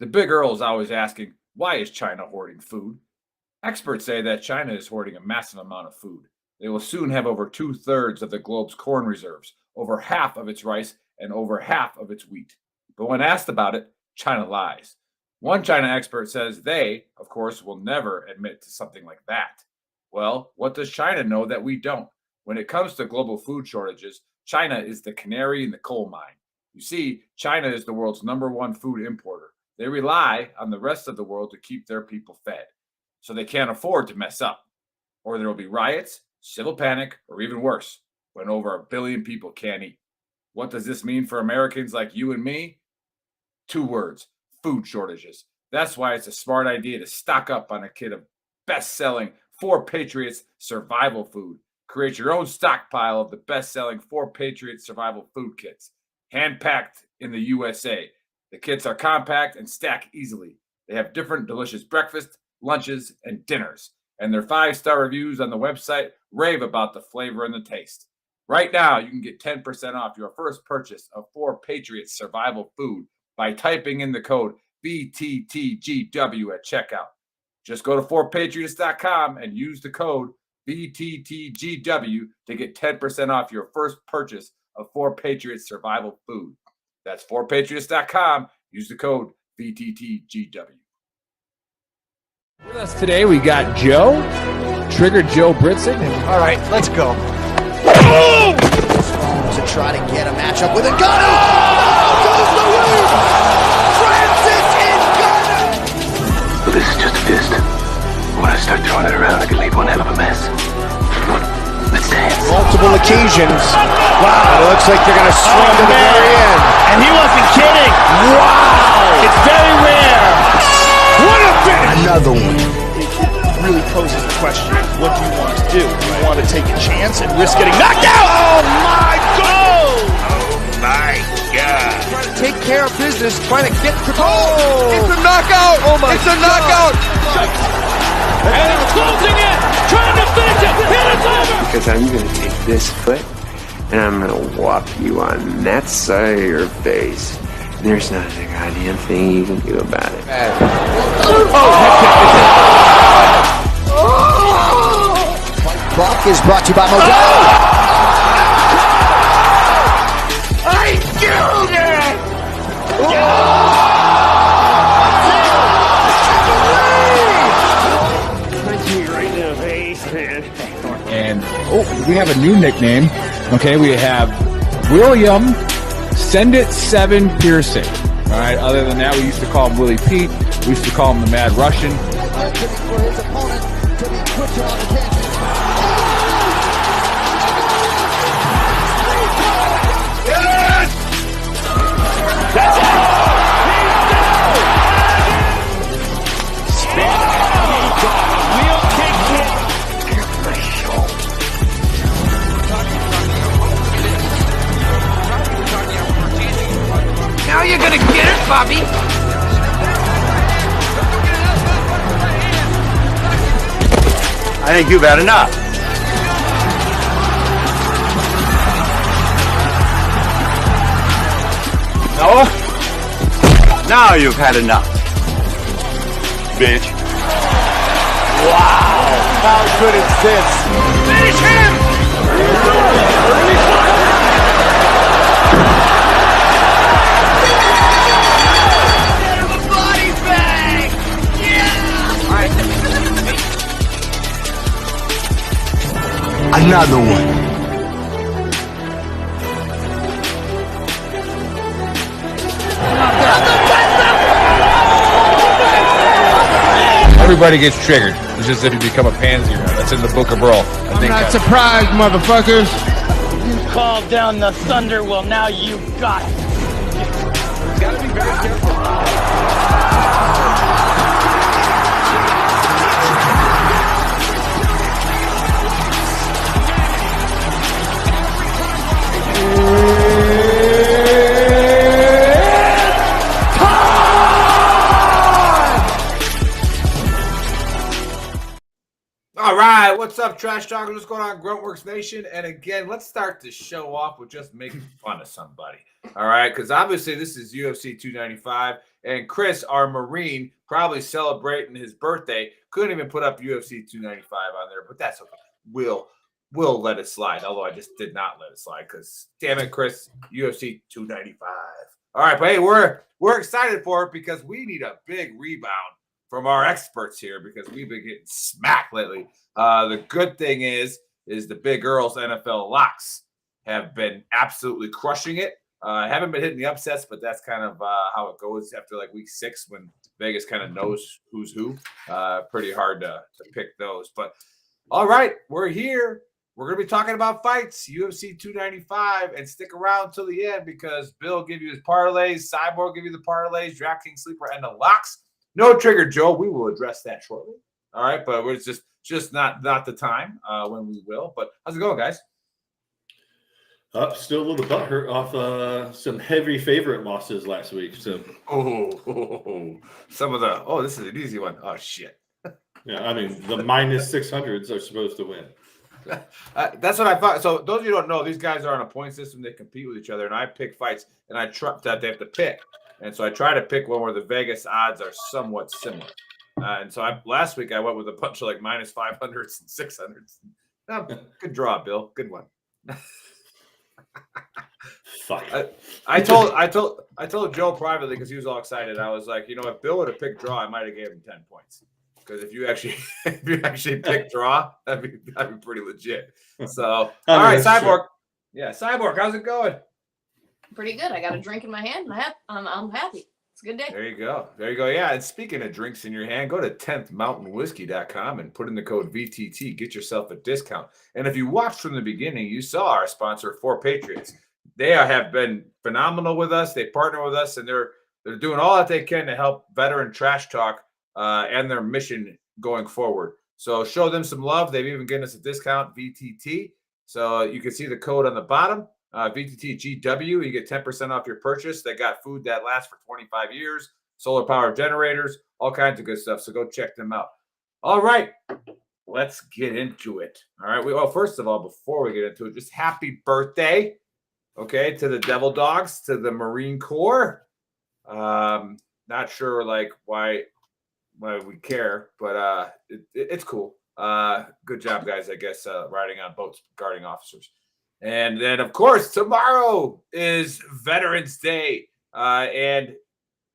The big Earl is always asking, why is China hoarding food? Experts say that China is hoarding a massive amount of food. They will soon have over 2/3 of the globe's corn reserves, over half of its rice, and over half of its wheat. But when asked about it, China lies. One China expert says they, of course, will never admit to something like that. Well, what does China know that we don't? When it comes to global food shortages, China is the canary in the coal mine. You see, China is the world's #1 food importer. They rely on the rest of the world to keep their people fed. So they can't afford to mess up. Or there will be riots, civil panic, or even worse, when over 1 billion people can't eat. What does this mean for Americans like you and me? 2 words: food shortages. That's why it's a smart idea to stock up on a kit of best-selling 4 Patriots survival food. Create your own stockpile of the best-selling 4 Patriots survival food kits. Hand-packed in the USA. The kits are compact and stack easily. They have different delicious breakfasts, lunches, and dinners. And their 5-star reviews on the website rave about the flavor and the taste. Right now, you can get 10% off your first purchase of 4 Patriots survival food by typing in the code VTTGW at checkout. Just go to 4patriots.com and use the code VTTGW to get 10% off your first purchase of 4 Patriots survival food. That's 4patriots.com. Use the code VTTGW. With us today, we got Joe, Trigger Joe Britzig. All right, let's go. To try to get a matchup with a gunner. Goes the lead. Francis is gunner. Well, this is just a fist. When I start throwing it around, I can leave one hell of a mess. Let's dance. Multiple occasions. Wow, it looks like they're going to swing to the very end. And he wasn't kidding. Wow. It's very rare. What a finish. Another one. It really poses the question, what do you want to do? Do you want to take a chance and risk getting knocked out? Oh, my God. Oh, my God. Trying to take care of business, trying to get to goal. It's a knockout. Oh, my It's a God. Knockout. And it's closing in. Trying to finish it. And it's over. Because I'm going to take this foot and I'm going to whop you on that side of your face. There's not a goddamn thing you can do about it. Brock is brought to you by Modelo. I killed it! Punch me right in the face, man. And we have a new nickname. Okay, we have William Send It 7 Piercing. All right, other than that, we used to call him Willie Pete. We used to call him the Mad Russian. For his opponent to be quicker on the catch. That's it. Now you're gonna get it, Bobby! I think you've had enough. No? Now you've had enough. Bitch. Wow! How good is this? Finish him! Another one. Everybody gets triggered. It's just if you become a pansy or not. That's in the Book of Earl. I'm not surprised, motherfuckers. You called down the thunder, well now you got it. You gotta be very careful. All right, what's up, Trash Talkers? What's going on, Gruntworks Nation? And again, let's start the show off with just making fun of somebody. All right, because obviously this is UFC 295, And Chris, our Marine, probably celebrating his birthday, couldn't even put up UFC 295 on there, but that's okay. We'll let it slide, although I just did not let it slide because, damn it, Chris, UFC 295. All right, but hey, we're excited for it because we need a big rebound from our experts here because we've been getting smacked lately. The good thing is the Big Earl's NFL locks have been absolutely crushing it. Haven't been hitting the upsets, but that's kind of how it goes after like week 6 when Vegas kind of knows who's who. Pretty hard to pick those. But all right, we're here. We're going to be talking about fights, UFC 295, and stick around till the end because Bill will give you his parlays, Cyborg will give you the parlays, DraftKings Sleeper, and the locks. No trigger, Joe. We will address that shortly. All right, but it's just not the time when we will. But how's it going, guys? Still a little butthurt off some heavy favorite losses last week. So some of the this is an easy one. Oh shit. Yeah, I mean the minus 600s are supposed to win. That's what I thought. So those of you who don't know, these guys are on a point system. They compete with each other, and I pick fights, and I trust that they have to pick. And so I try to pick one where the Vegas odds are somewhat similar. And so last week I went with a bunch of like minus 500s and 600s. Good draw, Bill. Good one. Fuck. I told Joe privately because he was all excited. I was like, if Bill would have picked draw, I might have gave him 10 points. Because if you actually pick draw, that'd be pretty legit. So all right, Cyborg. True. Yeah, Cyborg, how's it going? Pretty good. I got a drink in my hand. I'm happy. It's a good day. There you go. Yeah. And speaking of drinks in your hand, go to 10thmountainwhiskey.com and put in the code VTT. Get yourself a discount. And if you watched from the beginning, you saw our sponsor, 4 Patriots. They have been phenomenal with us. They partner with us, and they're doing all that they can to help Veteran Trash Talk and their mission going forward. So show them some love. They've even given us a discount, VTT. So you can see the code on the bottom. VTTGW, you get 10% off your purchase. They got food that lasts for 25 years, solar power generators, all kinds of good stuff. So go check them out. All right, let's get into it. All right. Well, first of all, before we get into it, just happy birthday, okay, to the Devil Dogs, to the Marine Corps. Not sure like why we care, but it's cool. Good job, guys. I guess riding on boats, guarding officers. And then, of course, tomorrow is Veterans Day. And,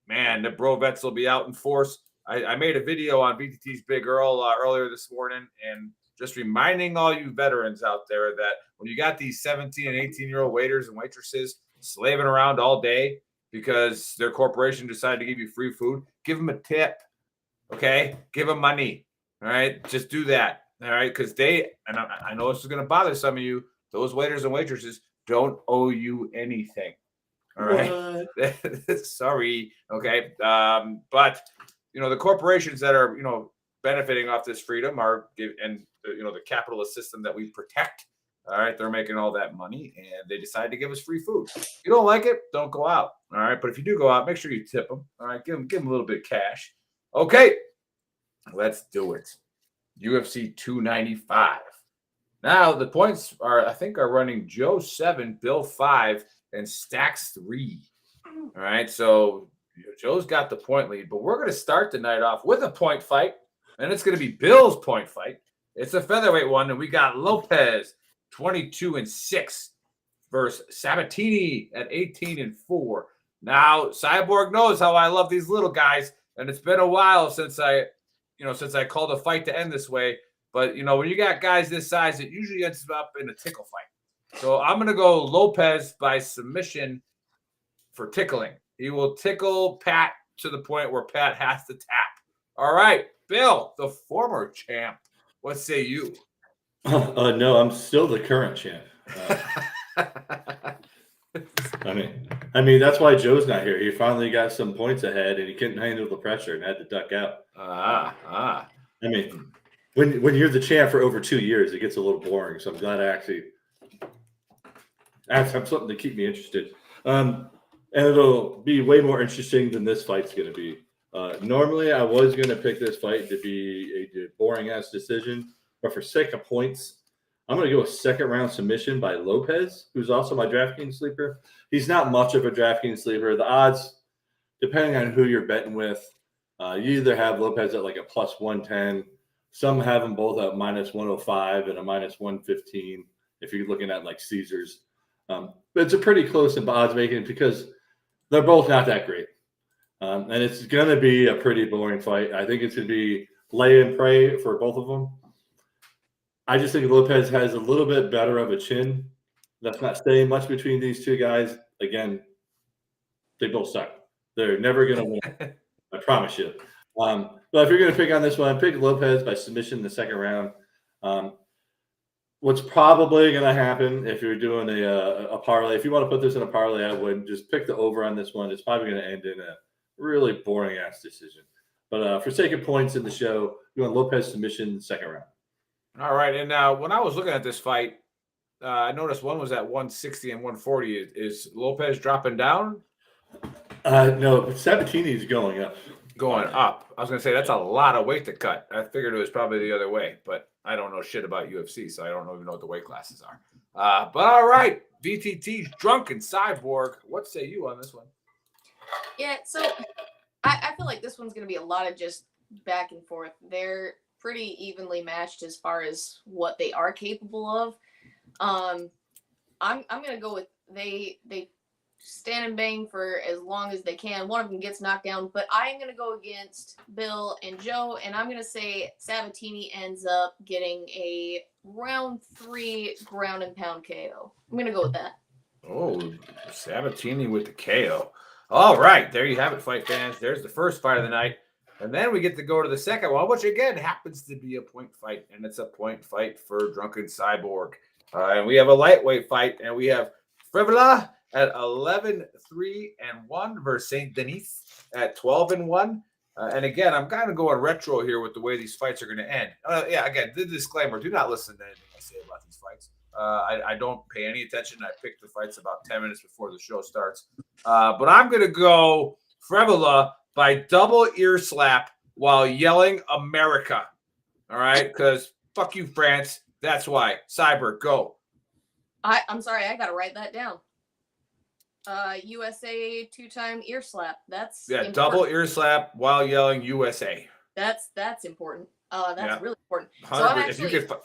man, the bro vets will be out in force. I made a video on VTT's Big Earl earlier this morning and just reminding all you veterans out there that when you got these 17 and 18-year-old waiters and waitresses slaving around all day because their corporation decided to give you free food, give them a tip, okay? Give them money, all right? Just do that, all right? Because and I know this is going to bother some of you, those waiters and waitresses don't owe you anything. All right. Sorry. Okay. But the corporations that are, benefiting off this freedom the capitalist system that we protect. All right. They're making all that money and they decided to give us free food. If you don't like it, don't go out. All right. But if you do go out, make sure you tip them. All right. Give them a little bit of cash. Okay. Let's do it. UFC 295. Now, the points are running Joe 7, Bill 5, and Stacks 3. All right, so Joe's got the point lead, but we're going to start the night off with a point fight, and it's going to be Bill's point fight. It's a featherweight one, and we got Lopez, 22-6, versus Sabatini at 18-4. Now, Cyborg knows how I love these little guys, and it's been a while since I called a fight to end this way. But, when you got guys this size, it usually ends up in a tickle fight. So I'm going to go Lopez by submission for tickling. He will tickle Pat to the point where Pat has to tap. All right, Bill, the former champ. What say you? No, I'm still the current champ. I mean, that's why Joe's not here. He finally got some points ahead, and he couldn't handle the pressure and had to duck out. I mean, when you're the champ for over 2 years, it gets a little boring. So I'm glad I actually have something to keep me interested. And it'll be way more interesting than this fight's going to be. Normally, I was going to pick this fight to be a boring-ass decision. But for sake of points, I'm going to go a second-round submission by Lopez, who's also my DraftKings sleeper. He's not much of a DraftKings sleeper. The odds depending on who you're betting with, you either have Lopez at like a plus 110. Some have them both at minus 105 and a minus 115 if you're looking at like Caesars. But it's a pretty close to odds making because they're both not that great. And it's going to be a pretty boring fight. I think it's going to be lay and pray for both of them. I just think Lopez has a little bit better of a chin. That's not saying much between these two guys. Again, they both suck. They're never going to win. I promise you. But if you're going to pick on this one, pick Lopez by submission in the second round. What's probably going to happen if you're doing a parlay, if you want to put this in a parlay, I would just pick the over on this one. It's probably going to end in a really boring ass decision. But for sake of points in the show, you want Lopez submission in the second round. All right. And when I was looking at this fight, I noticed one was at 160 and 140. Is Lopez dropping down? No, Sabatini is going up. Going up. I was going to say that's a lot of weight to cut. I figured it was probably the other way, but I don't know shit about UFC, so I don't even know what the weight classes are. But all right, VTT's Drunken Cyborg. What say you on this one? Yeah, so I feel like this one's going to be a lot of just back and forth. They're pretty evenly matched as far as what they are capable of. I'm going to go with they stand and bang for as long as they can. One of them gets knocked down, but I'm going to go against Bill and Joe, and I'm going to say Sabatini ends up getting a round 3 ground and pound KO. I'm going to go with that. Oh, Sabatini with the KO. All right, there you have it, fight fans. There's the first fight of the night. And then we get to go to the second one, which again happens to be a point fight, and it's a point fight for Drunken Cyborg. And we have a lightweight fight, and we have Frivola at 11-3-1 versus Saint Denis at 12-1. And again, I'm kind of going retro here with the way these fights are going to end. Again, the disclaimer: do not listen to anything I say about these fights. I don't pay any attention. I pick the fights about 10 minutes before the show starts. But I'm going to go Frivola by double ear slap while yelling America. All right? Because fuck you, France. That's why. Cyber, go. I'm sorry. I got to write that down. USA 2-time ear slap. That's important. Double ear slap while yelling USA. That's important. That's really important. So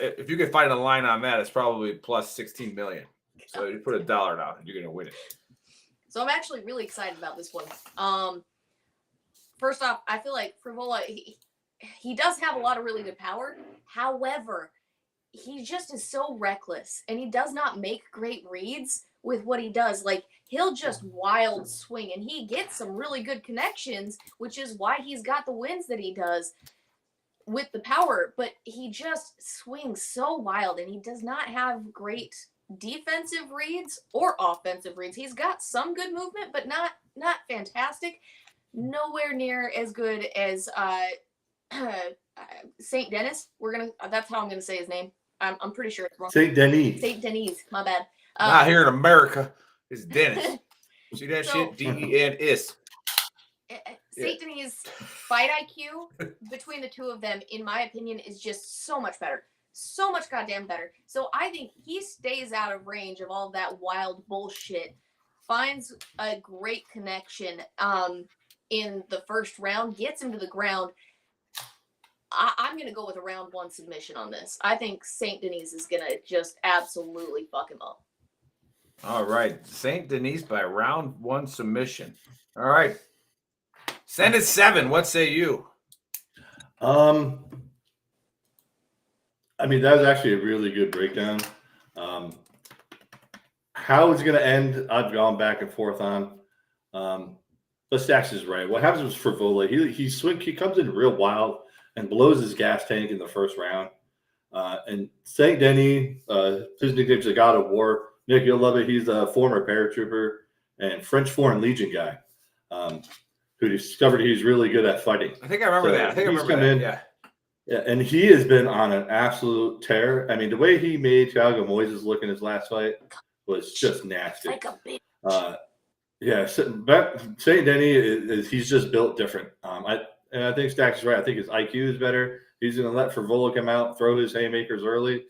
if you could find a line on that, it's probably plus 16 million. So you put $1 down, and you're gonna win it. So I'm actually really excited about this one. First off, I feel like Frivola, he does have a lot of really good power. However, he just is so reckless, and he does not make great reads with what he does. Like, he'll just wild swing, and he gets some really good connections, which is why he's got the wins that he does with the power. But he just swings so wild, and he does not have great defensive reads or offensive reads. He's got some good movement, but not fantastic. Nowhere near as good as Saint Denis. That's how I'm gonna say his name. I'm pretty sure it's wrong. Saint Denis. Saint Denis. My bad. Not here in America. It's Dennis. See that shit? D-E-N-I-S. Saint Denis' fight IQ between the two of them, in my opinion, is just so much better. So much goddamn better. So I think he stays out of range of all that wild bullshit. Finds a great connection in the first round. Gets him to the ground. I'm going to go with a round 1 submission on this. I think Saint Denis is going to just absolutely fuck him up. All right. Saint Denis by round 1 submission. All right. Send it 7. What say you? I mean, that was actually a really good breakdown. How it's going to end, I've gone back and forth on. But Stacks is right. What happens with Frivola, he comes in real wild and blows his gas tank in the first round. And Saint Denis, his nickname's the God of War. Nick, you'll love it. He's a former paratrooper and French Foreign Legion guy who discovered he's really good at fighting. I think I remember that. I think I remember that. Yeah, and he has been on an absolute tear. I mean, the way he made Thiago Moises look in his last fight was just nasty. Like a bitch. Saint Denis he's just built different. I think Stacks is right. I think his IQ is better. He's going to let Frivola come out, throw his haymakers early,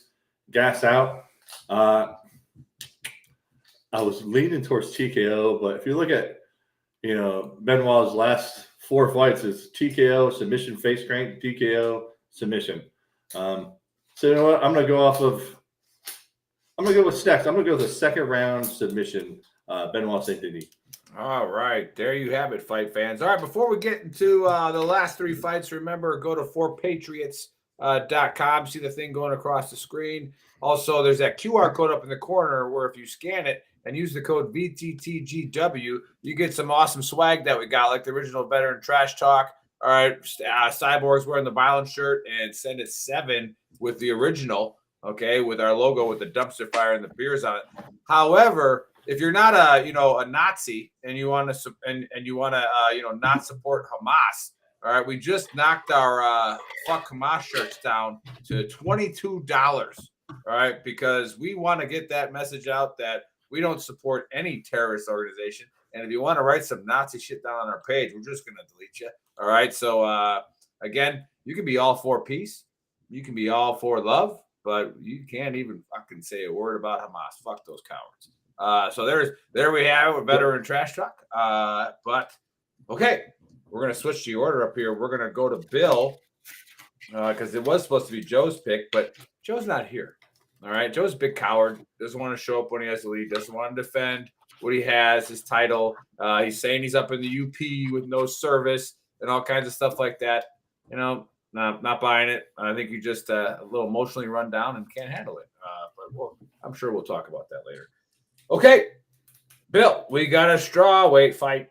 gas out. I was leaning towards TKO, but if you look at Benoit's last 4 fights is TKO, submission, face crank, TKO, submission. So you know what? I'm gonna go with Stacks. I'm gonna go with the second round submission. Benoit Saint Denis. All right, there you have it, fight fans. All right, before we get into the last 3 fights, remember, go to 4patriots.com. See the thing going across the screen. Also, there's that QR code up in the corner where if you scan it and use the code VTTGW, you get some awesome swag that we got, like the original Veteran Trash Talk. All right, Cyborg's wearing the Violent shirt, and send it 7 with the original, okay, with our logo with the dumpster fire and the beers on it. However, if you're not a Nazi and you want to not support Hamas, all right, we just knocked our fuck Hamas shirts down to $22, all right, because we want to get that message out that we don't support any terrorist organization. And if you want to write some Nazi shit down on our page, we're just going to delete you. All right. So again, you can be all for peace. You can be all for love, but you can't even fucking say a word about Hamas. Fuck those cowards. So there we have it with Veteran Trash Talk. But okay, we're gonna switch the order up here. We're gonna go to Bill because it was supposed to be Joe's pick, but Joe's not here. All right, Joe's a big coward. Doesn't want to show up when he has to lead. Doesn't want to defend what he has, his title. He's saying he's up in the UP with no service and all kinds of stuff like that. Not buying it. I think you just a little emotionally run down and can't handle it. But I'm sure we'll talk about that later. Okay, Bill, we got a strawweight fight,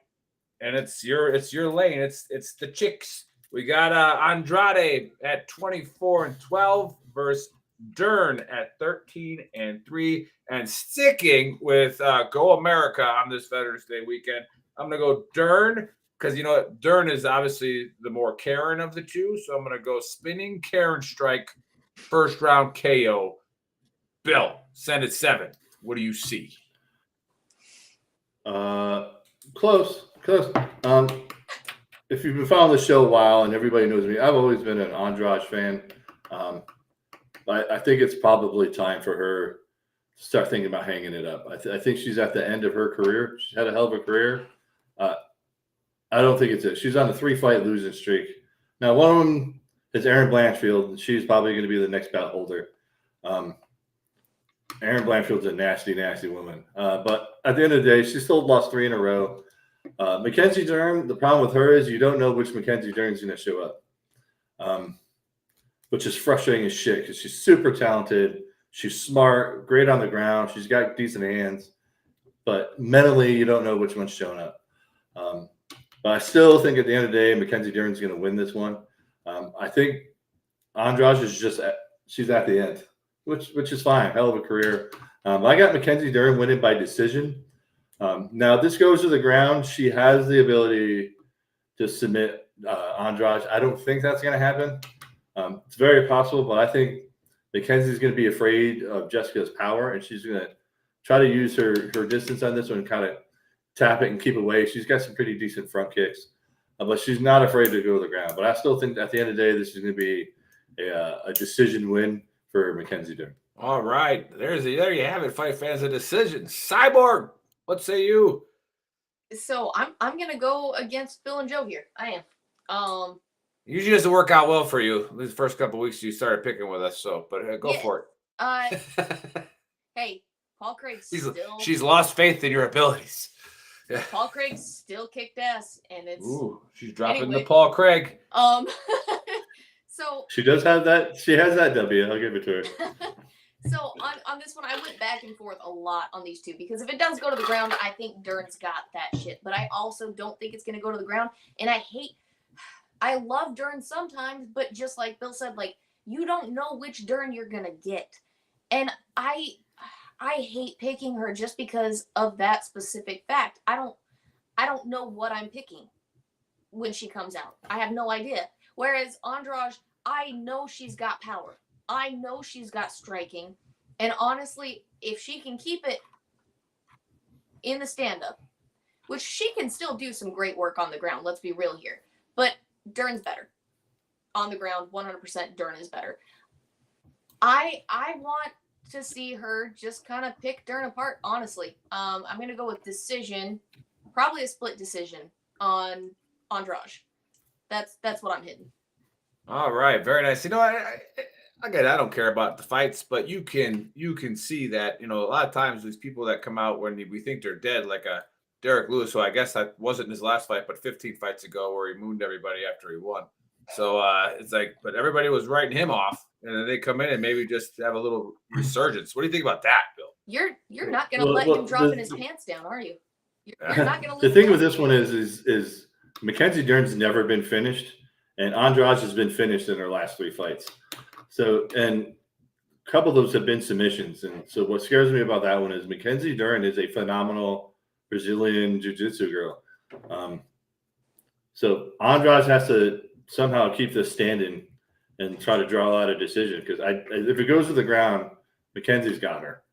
and it's your lane. It's the chicks. We got Andrade at 24-12 versus Dern at 13-3, and sticking with Go America on this Veterans Day weekend. I'm gonna go Dern because Dern is obviously the more Karen of the two, so I'm gonna go spinning Karen strike, first round KO. Bill, send it 7. What do you see? Close. If you've been following the show a while and everybody knows me, I've always been an Andrade fan. I think it's probably time for her to start thinking about hanging it up. I think she's at the end of her career. She's had a hell of a career. I don't think it's it. She's on a 3-fight losing streak. Now, one of them is Erin Blanchfield, and she's probably going to be the next belt holder. Erin Blanchfield's a nasty, nasty woman. But at the end of the day, she still lost 3 in a row. Mackenzie Dern, the problem with her is you don't know which Mackenzie Dern's going to show up, which is frustrating as shit because she's super talented. She's smart, great on the ground. She's got decent hands. But mentally, you don't know which one's showing up. But I still think at the end of the day, Mackenzie Dern's going to win this one. I think Andrade is she's at the end. Which is fine. Hell of a career. I got Mackenzie Dern winning by decision. Now, this goes to the ground. She has the ability to submit Andrade. I don't think that's going to happen. It's very possible, but I think Mackenzie's going to be afraid of Jessica's power, and she's going to try to use her distance on this one and kind of tap it and keep away. She's got some pretty decent front kicks, but she's not afraid to go to the ground. But I still think at the end of the day, this is going to be a decision win for Mackenzie Dern. All right. There you have it, fight fans, a decision. Cyborg, what say you? So I'm gonna go against Bill and Joe here. I am. Usually doesn't work out well for you. These first couple of weeks you started picking with us, but go for it. Hey, Paul Craig's she's lost faith in your abilities. Paul Craig still kicked ass, and it's she's dropping the Paul Craig. So she does have that. She has that W. I'll give it to her. So on this one, I went back and forth a lot on these two because if it does go to the ground, I think Dern's got that shit. But I also don't think it's going to go to the ground. And I love Dern sometimes, but just like Bill said, like you don't know which Dern you're going to get. And I hate picking her just because of that specific fact. I don't know what I'm picking when she comes out. I have no idea. Whereas Andrade, I know she's got power. I know she's got striking. And honestly, if she can keep it in the stand-up, which she can still do some great work on the ground, let's be real here. But Dern's better. On the ground, 100% Dern is better. I want to see her just kind of pick Dern apart, honestly. I'm going to go with decision. Probably a split decision on Andrade. That's what I'm hitting. All right, very nice. You know, again, I don't care about the fights, but you can see that, you know, a lot of times these people that come out when we think they're dead, like a Derek Lewis, who I guess that wasn't his last fight, but 15 fights ago where he mooned everybody after he won. So it's like, but everybody was writing him off, and then they come in and maybe just have a little resurgence. What do you think about that, Bill? You're not gonna let him dropping his pants down, are you? You're not gonna. The thing with this one is Mackenzie Dern's never been finished, and Andrade has been finished in her last 3 fights. So, and a couple of those have been submissions. And so what scares me about that one is Mackenzie Dern is a phenomenal Brazilian jiu-jitsu girl. So Andrade has to somehow keep this standing and try to draw out a decision, because if it goes to the ground, Mackenzie's got her.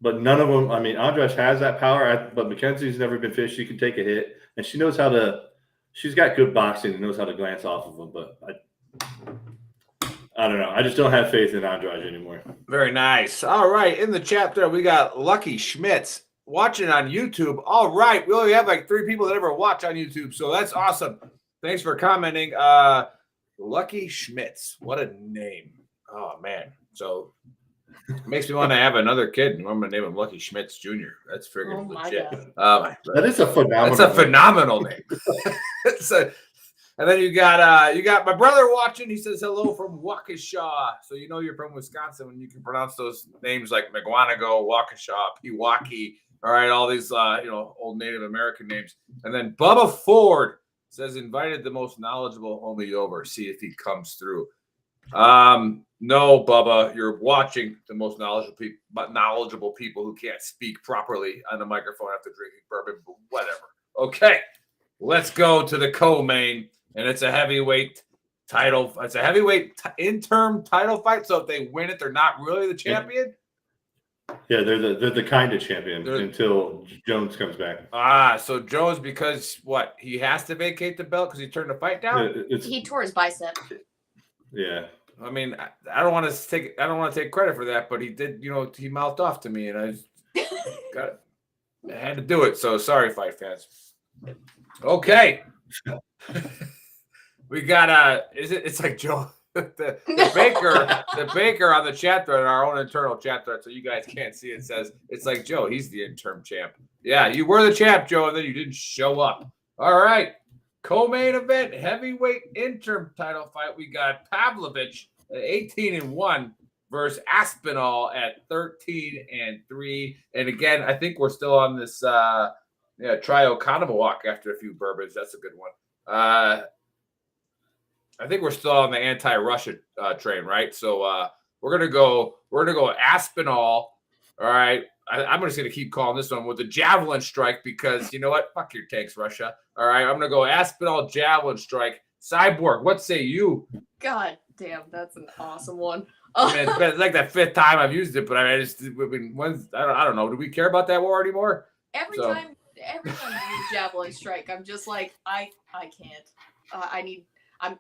But none of them, I mean, Andrade has that power, but Mackenzie's never been finished. She can take a hit, and she knows how to, she's got good boxing and knows how to glance off of them. But I don't know. I just don't have faith in Andrade anymore. Very nice. All right. In the chat there, we got Lucky Schmitz watching on YouTube. All right. We only have like 3 people that ever watch on YouTube, so that's awesome. Thanks for commenting. Lucky Schmitz. What a name. Oh, man. So it makes me want to have another kid, and I'm going to name him Lucky Schmitz Jr. That's freaking legit. That is a phenomenal That's a phenomenal name. And then you got my brother watching. He says hello from Waukesha. So you know you're from Wisconsin when you can pronounce those names like McGuanago, Waukesha, Pewaukee. All right, all these old Native American names. And then Bubba Ford says invited the most knowledgeable homie over. See if he comes through. No, Bubba, you're watching the most knowledgeable people who can't speak properly on the microphone after drinking bourbon, but whatever. Okay, let's go to the co-main. And it's a heavyweight title. It's a heavyweight interim title fight. So if they win it, they're not really the champion. Yeah, they're the kind of champion until Jones comes back. So Jones, because what? He has to vacate the belt because he turned the fight down. He tore his bicep. Yeah. I mean, I don't want to take credit for that, but he did. You know, he mouthed off to me, and I had to do it. So sorry, fight fans. Okay. We got it's like Joe the baker on the chat thread, our own internal chat thread, so you guys can't see it, says it's like Joe, he's the interim champ. Yeah, you were the champ, Joe, and then you didn't show up. All right. Co-main event, heavyweight interim title fight. We got Pavlovich at 18-1 versus Aspinall at 13-3. And again, I think we're still on this trio walk after a few bourbons. That's a good one. I think we're still on the anti-Russia train, right? So we're gonna go Aspinall. All right, I'm just gonna keep calling this one with the javelin strike because you know what? Fuck your tanks, Russia. All right, I'm gonna go Aspinall javelin strike. Cyborg, what say you? God damn, that's an awesome one. I mean, it's like the 5th time I've used it, but I don't know. Do we care about that war anymore? Every time you use javelin strike, I'm just like, I can't.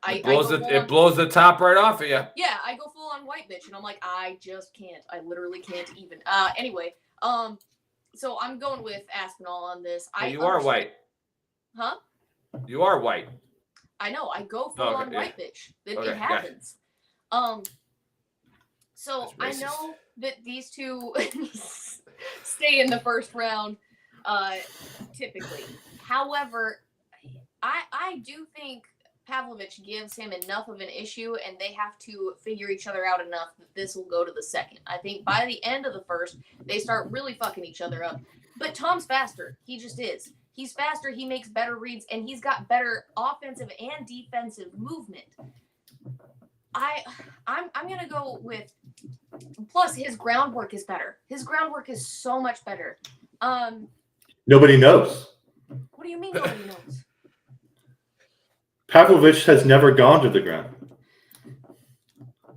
It blows the top right off of you. Yeah, I go full on white bitch, and I'm like, I just can't. I literally can't even. Anyway, so I'm going with Aspinall on this. You are white. Huh? You are white. I know. I go full on white bitch. It happens. So I know that these two stay in the first round, typically. However, I do think Pavlovich gives him enough of an issue, and they have to figure each other out enough that this will go to the second. I think by the end of the first, they start really fucking each other up. But Tom's faster. He just is. He's faster. He makes better reads, and he's got better offensive and defensive movement. I'm gonna go with. Plus, his groundwork is better. His groundwork is so much better. Nobody knows. What do you mean nobody knows? Pavlovich has never gone to the ground.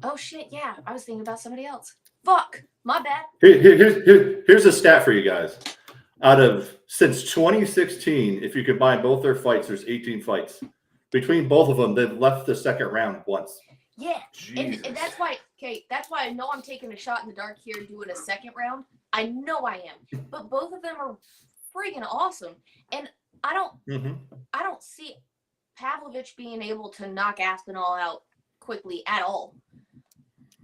Oh shit! Yeah, I was thinking about somebody else. Fuck, my bad. Here's a stat for you guys. Since 2016, if you combine both their fights, there's 18 fights. Between both of them, they've left the second round once. Yeah, and that's why. Okay, that's why I know I'm taking a shot in the dark here, doing a second round. I know I am, but both of them are freaking awesome. And I don't see Pavlovich being able to knock Aspinall out quickly at all.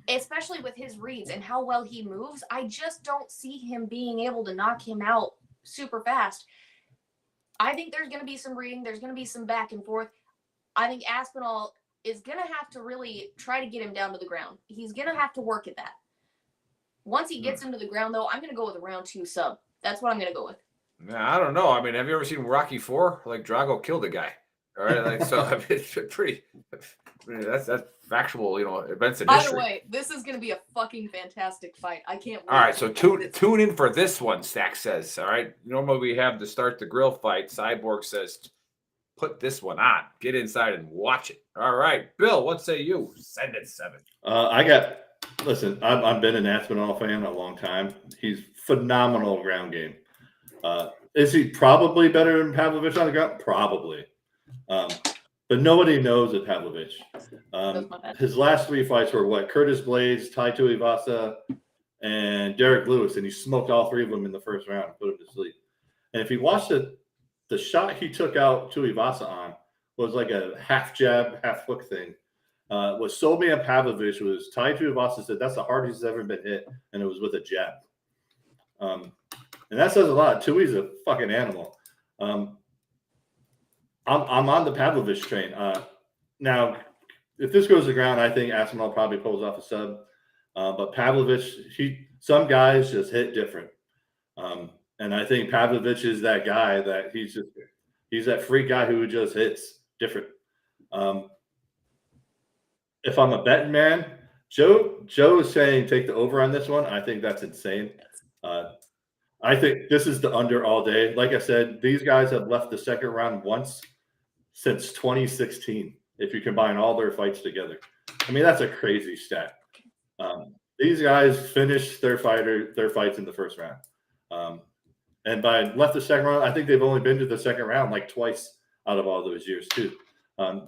Especially with his reads and how well he moves. I just don't see him being able to knock him out super fast. I think there's going to be some reading. There's going to be some back and forth. I think Aspinall is going to have to really try to get him down to the ground. He's going to have to work at that. Once he gets him to the ground, though, I'm going to go with a round 2 sub. That's what I'm going to go with. Nah, I don't know. I mean, have you ever seen Rocky IV? Like, Drago killed a guy. All right, like, so I mean, it's pretty. I mean, that's factual, events in history. Either way, this is going to be a fucking fantastic fight. I can't wait. All right, so tune in for this one, Stack says. All right, normally we have to start the grill fight. Cyborg says, put this one on. Get inside and watch it. All right, Bill, what say you? Send it 7. Listen, I've been an Aspinall fan a long time. He's phenomenal ground game. Is he probably better than Pavlovich on the ground? Probably. But nobody knows at Pavlovich. His last 3 fights were what? Curtis Blades, Tai Tuivasa, and Derek Lewis, and he smoked all 3 of them in the first round and put him to sleep. And if you watch the shot he took out Tuivasa on was like a half jab, half hook thing. What sold me on Pavlovich was Tai Tuivasa said that's the hardest he's ever been hit, and it was with a jab. And that says a lot. Tui's a fucking animal. I'm on the Pavlovich train. Now, if this goes to ground, I think Aspinall probably pulls off a sub. But Pavlovich, some guys just hit different. And I think Pavlovich is that guy that he's that freak guy who just hits different. If I'm a betting man, Joe is saying take the over on this one. I think that's insane. I think this is the under all day. Like I said, these guys have left the second round once since 2016, if you combine all their fights together. I mean, that's a crazy stat. These guys finished their fights in the first round. And by left the second round, I think they've only been to the second round like twice out of all those years, too.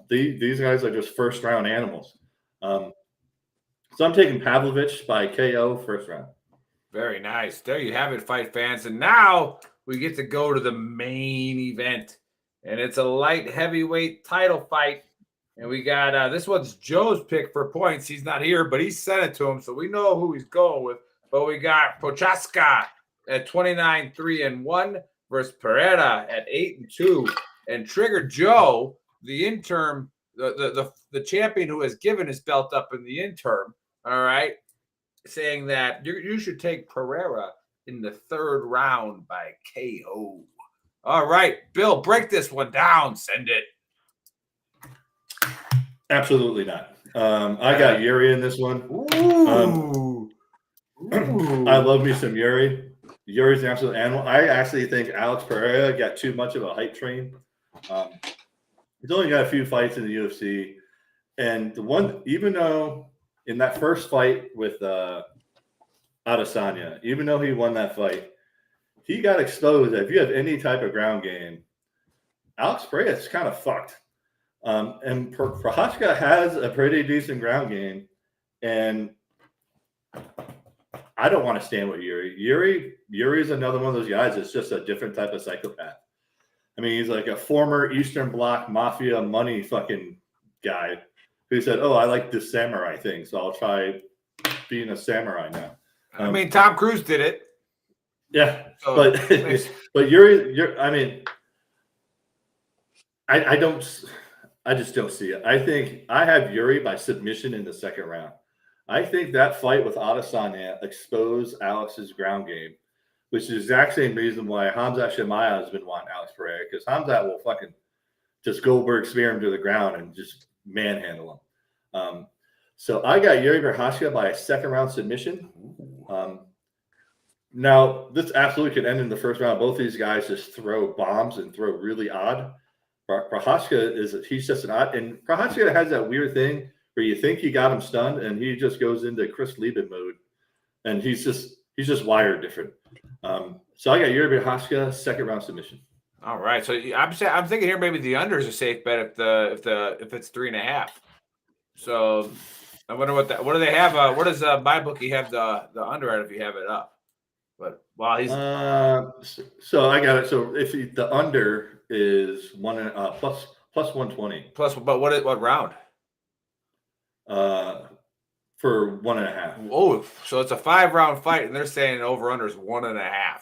These guys are just first round animals. So I'm taking Pavlovich by KO first round. Very nice. There you have it, fight fans. And now we get to go to the main event. And it's a light heavyweight title fight. And we got this one's Joe's pick for points. He's not here, but he sent it to him, so we know who he's going with. But we got Prochaska at 29-3-1 versus Pereira at 8-2. And Trigger Joe, the interim, the champion who has given his belt up in the interim, all right, saying that you should take Pereira in the 3rd round by KO. All right, Bill, break this one down. Send it. Absolutely not. I got Yuri in this one. Ooh. I love me some Yuri. Yuri's an absolute animal. I actually think Alex Pereira got too much of a hype train. He's only got a few fights in the UFC. And the one, even though in that first fight with Adesanya, even though he won that fight, he got exposed that if you have any type of ground game, Alex Pereira is kind of fucked. And Prochaska has a pretty decent ground game. And I don't want to stand with Yuri. Yuri is another one of those guys that's just a different type of psychopath. I mean, he's like a former Eastern Bloc mafia money fucking guy who said, "Oh, I like this samurai thing, so I'll try being a samurai now." I mean, Tom Cruise did it. Yeah, so, but Yuri, I mean, I just don't see it. I think I have Yuri by submission in the 2nd round. I think that fight with Adesanya exposed Alex's ground game, which is the exact same reason why Hamzat Chimaev has been wanting Alex Pereira, because Hamzat will fucking just Goldberg spear him to the ground and just manhandle him. So I got Yuri Prochaska by a 2nd round submission. Now, this absolutely could end in the 1st round. Both these guys just throw bombs and throw really odd. Prochaska he's just an odd, and Prochaska has that weird thing where you think he got him stunned, and he just goes into Chris Lieben mode, and he's just wired different. So I got Yuri Prochaska 2nd round submission. All right, so I'm thinking here maybe the under is a safe bet if it's 3.5. So I wonder what do they have? What does MyBookie have the under at if you have it up? But while he's so I got it. So if the under is plus 120 but what round? For 1.5. Oh, so it's a 5-round fight, and they're saying over under is 1.5.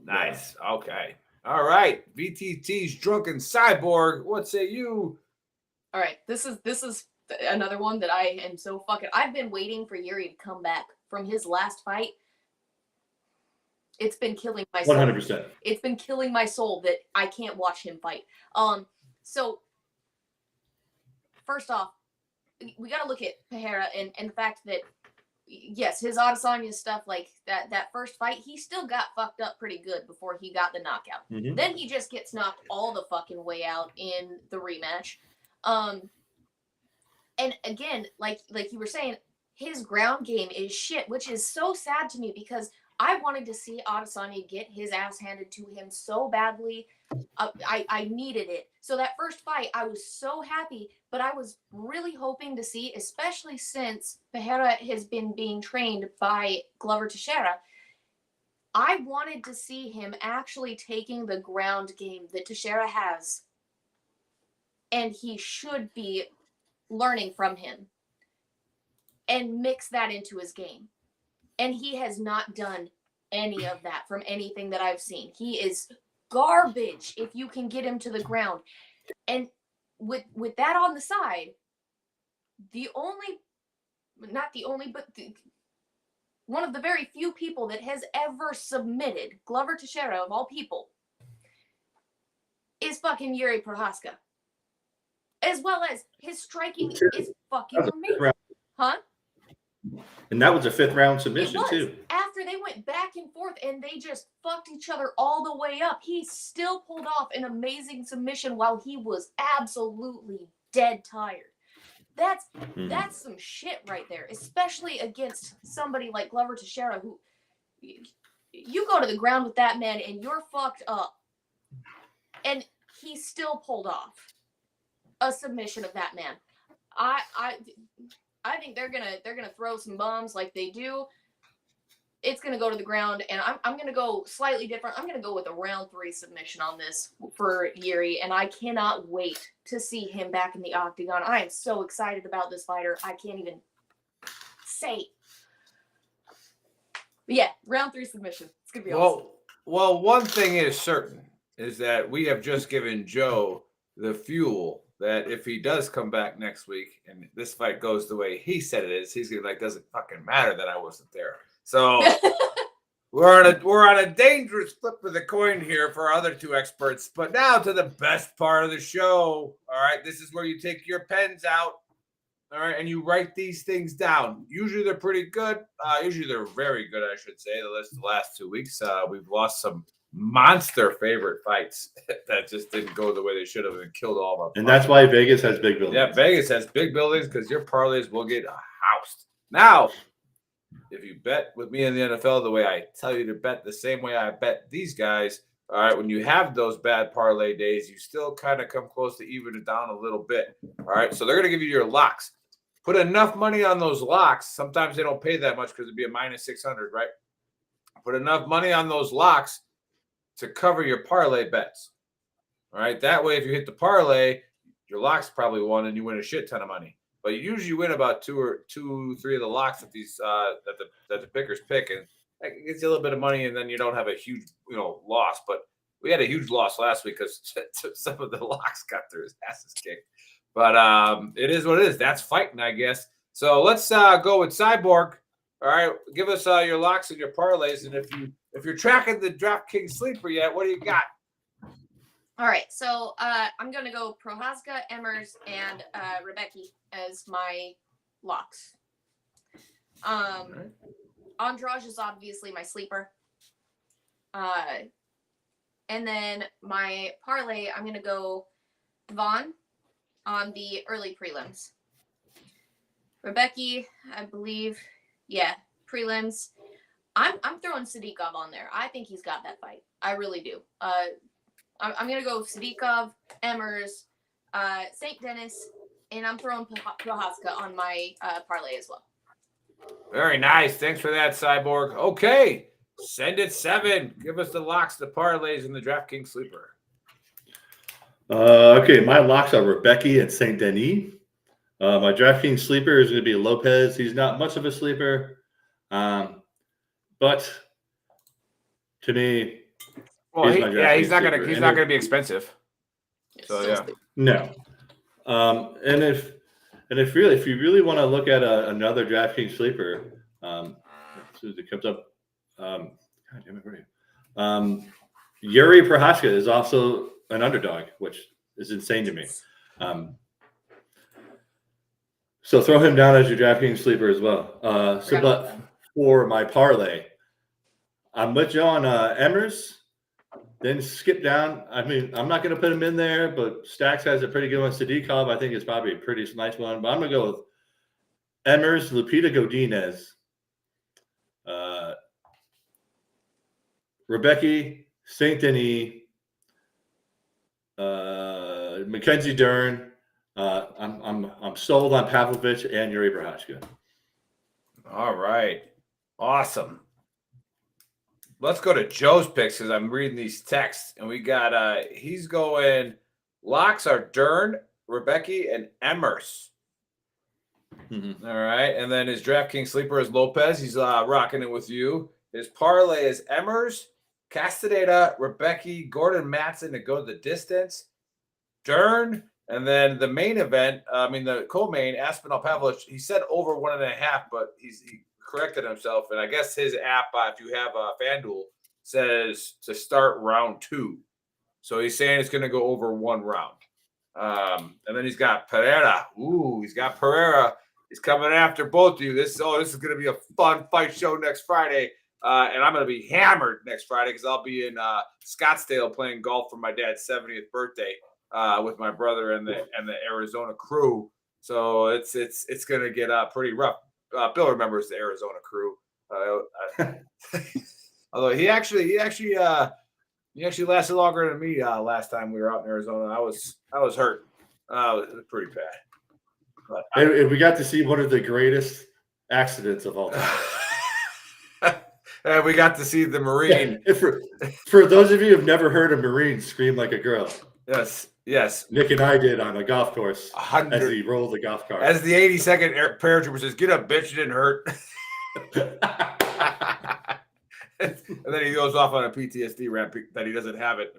Nice. Yeah. Okay. All right. VTT's Drunken Cyborg. What say you? All right. This is another one that I am so fucking. I've been waiting for Yuri to come back from his last fight. It's been killing my soul. 100%. It's been killing my soul that I can't watch him fight. So first off, we got to look at Pereira and the fact that, yes, his Adesanya stuff, like that first fight, he still got fucked up pretty good before he got the knockout. Mm-hmm. Then he just gets knocked all the fucking way out in the rematch. And again, like you were saying, his ground game is shit, which is so sad to me because I wanted to see Adesanya get his ass handed to him so badly. I needed it. So that first fight, I was so happy, but I was really hoping to see, especially since Pereira has been being trained by Glover Teixeira, I wanted to see him actually taking the ground game that Teixeira has, and he should be learning from him, and mix that into his game. And he has not done any of that from anything that I've seen. He is garbage if you can get him to the ground. And with that on the side, one of the very few people that has ever submitted Glover Teixeira, of all people, is fucking Yuri Prochazka. As well as his striking is fucking amazing. Huh? And that was a 5th round submission too. After they went back and forth and they just fucked each other all the way up, he still pulled off an amazing submission while he was absolutely dead tired. That's some shit right there, especially against somebody like Glover Teixeira, who you go to the ground with that man and you're fucked up. And he still pulled off a submission of that man. I think they're gonna throw some bombs like they do. It's gonna go to the ground, and I'm gonna go slightly different. I'm gonna go with a round 3 submission on this for Yuri, and I cannot wait to see him back in the octagon. I am so excited about this fighter. I can't even say. But yeah, round 3 submission. It's gonna be awesome. Well, one thing is certain is that we have just given Joe the fuel that if he does come back next week and this fight goes the way he said it is, he's gonna be like, doesn't fucking matter that I wasn't there. So we're on a dangerous flip of the coin here for our other 2 experts. But now to the best part of the show. All right, this is where you take your pens out. All right, and you write these things down. Usually they're pretty good. Usually they're very good, I should say. The last 2 weeks, we've lost some monster favorite fights that just didn't go the way they should have and killed all of our. And that's why Vegas has big buildings. Yeah, Vegas has big buildings because your parlays will get housed. Now, if you bet with me in the NFL the way I tell you to bet, the same way I bet these guys, all right, when you have those bad parlay days, you still kind of come close to even it down a little bit. All right, so they're going to give you your locks. Put enough money on those locks. Sometimes they don't pay that much because it'd be a minus 600, right? Put enough money on those locks to cover your parlay bets. All right. That way, if you hit the parlay, your locks probably won and you win a shit ton of money. But you usually win about 2 or 3 of the locks that these that the pickers pick, and it gets you a little bit of money, and then you don't have a huge loss. But we had a huge loss last week because some of the locks got their asses kicked. But it is what it is. That's fighting, I guess. So let's go with Cyborg. All right, give us your locks and your parlays, and if you're tracking the DraftKings sleeper yet, what do you got? All right, so I'm gonna go Prochazka, Emmers, and Rebecki as my locks. Andrade is obviously my sleeper. And then my parlay, I'm gonna go Vaughn on the early prelims. Rebecki, I believe, yeah, prelims. I'm throwing Sadikov on there. I think he's got that fight. I really do. I'm going to go Sadikov, Emmers, St. Dennis, and I'm throwing Prochazka on my parlay as well. Very nice. Thanks for that, Cyborg. Okay. Send it 7. Give us the locks, the parlays, and the DraftKings sleeper. Okay, my locks are Rebecca and Saint Denis. My DraftKings sleeper is going to be Lopez. He's not much of a sleeper, but to me, well, he's he's not gonna be expensive. So yeah, no. And if you really want to look at another DraftKings sleeper, as soon as it comes up, God damn it, where are you? Yuri Prohaska is also an underdog, which is insane to me. So throw him down as your DraftKings sleeper as well. But for my parlay, I'm with you on Emers. Then skip down. I mean, I'm not going to put him in there, but Stacks has a pretty good one. Sadikov, I think, is probably a pretty nice one. But I'm going to go with Emers, Lupita Godinez, Rebecca, Saint Denis, Mackenzie Dern. I'm sold on Pavlovich and Yuri Prohaska. All right, awesome. Let's go to Joe's picks because I'm reading these texts, and we got he's going. Locks are Dern, Rebecca, and Emers. Mm-hmm. All right, and then his DraftKings sleeper is Lopez. He's rocking it with you. His parlay is Emers, Castaneda, Rebecca, Gordon Matson to go the distance, Dern, and then the main event. The co-main Aspinall Pavlovich. He said over 1.5, but he corrected himself, and I guess his app, if you have FanDuel, says to start round 2. So he's saying it's going to go over 1 round. And then he's got Pereira. Ooh, he's got Pereira. He's coming after both of you. This is going to be a fun fight show next Friday. And I'm going to be hammered next Friday because I'll be in Scottsdale playing golf for my dad's 70th birthday with my brother and the Arizona crew. So it's going to get pretty rough. Bill remembers the Arizona crew. Although he actually lasted longer than me last time we were out in Arizona. I was hurt. It was pretty bad. And we got to see one of the greatest accidents of all time. And we got to see the Marine. Yeah, for those of you who have never heard a Marine scream like a girl. Yes. Nick and I did on a golf course as he rolled the golf cart. As the 82nd paratrooper says, "Get up, bitch, it didn't hurt." And then he goes off on a PTSD rant that he doesn't have it,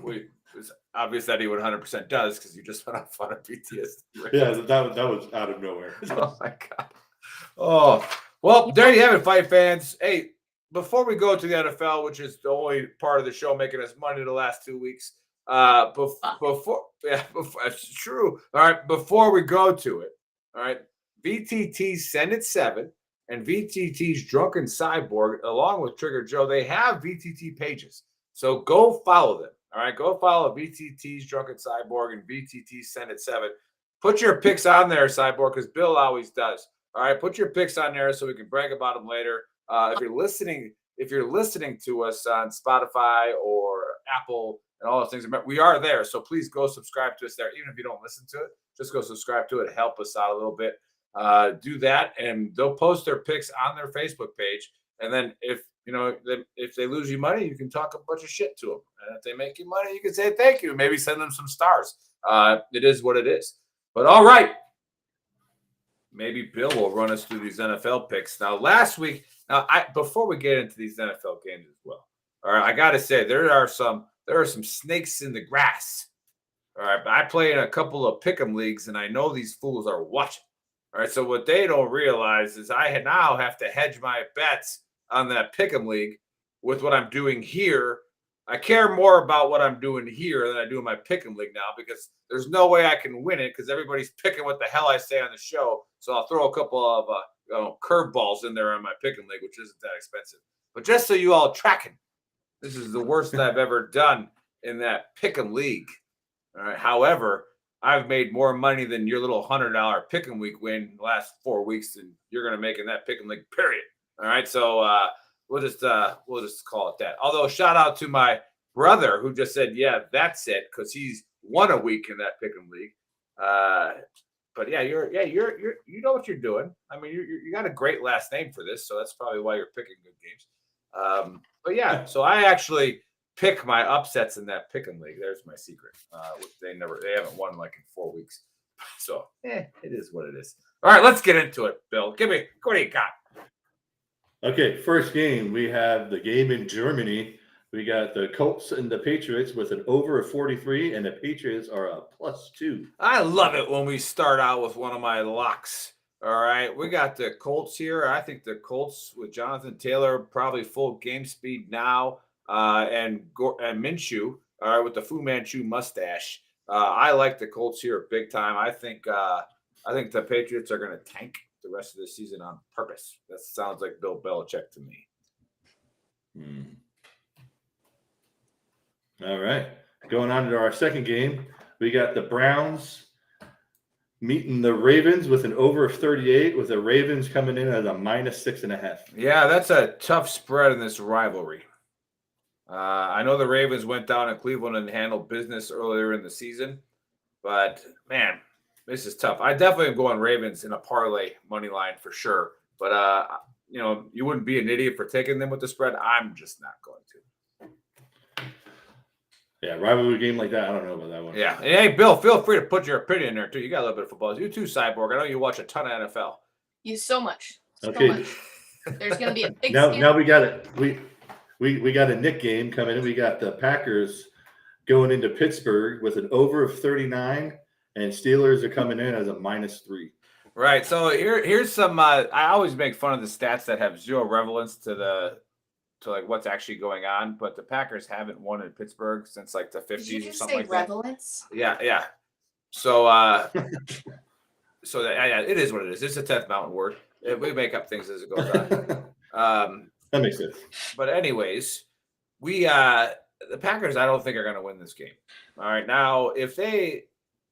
which is obvious that he 100% does because you just went off on a PTSD rant. Yeah, that was out of nowhere. Oh, my God. Oh, well, there you have it, fight fans. Hey, before we go to the NFL, which is the only part of the show making us money the last 2 weeks, it's true. All right, before we go to it, all right, VTT's Send It 7 and VTT's Drunken Cyborg, along with Trigger Joe, they have VTT pages. So go follow them. All right, go follow VTT's Drunken Cyborg and VTT's Send It 7. Put your picks on there, Cyborg, because Bill always does. All right, put your picks on there so we can brag about them later. If you're listening to us on Spotify or Apple and all those things, we are there. So please go subscribe to us there. Even if you don't listen to it, just go subscribe to it. Help us out a little bit. Do that, and they'll post their picks on their Facebook page. And then if they lose you money, you can talk a bunch of shit to them. And if they make you money, you can say thank you. Maybe send them some stars. It is what it is. But all right. Maybe Bill will run us through these NFL picks. Now, last week, before we get into these NFL games as well, all right, I got to say there are some snakes in the grass. All right, but I play in a couple of pick'em leagues, and I know these fools are watching. All right, so what they don't realize is I now have to hedge my bets on that pick'em league with what I'm doing here. I care more about what I'm doing here than I do in my pick'em league now because there's no way I can win it because everybody's picking what the hell I say on the show. So I'll throw a couple of curveballs in there on my pick'em league, which isn't that expensive. But just so you all tracking, this is the worst I've ever done in that pick'em league. All right. However, I've made more money than your little $100 pick'em week win the last 4 weeks than you're going to make in that pick'em league. Period. All right. So we'll just call it that. Although shout out to my brother who just said, "Yeah, that's it," because he's won a week in that pick'em league. But you know what you're doing. I mean, you got a great last name for this, so that's probably why you're picking good games. But yeah, so I actually pick my upsets in that pick 'em league. There's my secret. Which they haven't won like in 4 weeks. So it is what it is. All right, let's get into it, Bill. What do you got? Okay, first game, we have the game in Germany. We got the Colts and the Patriots with an over of 43, and the Patriots are a +2. I love it when we start out with one of my locks. All right, we got the Colts here. I think the Colts with Jonathan Taylor probably full game speed now, and Minshew, all right, with the Fu Manchu mustache. I like the Colts here big time. I think the Patriots are going to tank the rest of the season on purpose. That sounds like Bill Belichick to me. All right, going on to our second game, we got the Browns meeting the Ravens with an over of 38, with the Ravens coming in at a -6.5. Yeah, that's a tough spread in this rivalry. I know the Ravens went down in Cleveland and handled business earlier in the season, but man, this is tough. I definitely am going Ravens in a parlay money line for sure. But you wouldn't be an idiot for taking them with the spread. I'm just not going to. Yeah, rivalry game like that, I don't know about that one. Yeah. And hey, Bill, feel free to put your opinion in there too. You got a little bit of football. You too, Cyborg. I know you watch a ton of NFL. You so much. Okay. So much. There's going to be a big now we got it. We got a Nick game coming in. We got the Packers going into Pittsburgh with an over of 39, and Steelers are coming in as a -3. Right. So here's some. I always make fun of the stats that have zero relevance to like what's actually going on, but the Packers haven't won in Pittsburgh since like the 50s or something like relevance? that. Yeah. So it is what it is. It's a 10th mountain word. We make up things as it goes on. That makes sense. But anyways, the Packers I don't think are going to win this game. All right. Now, if they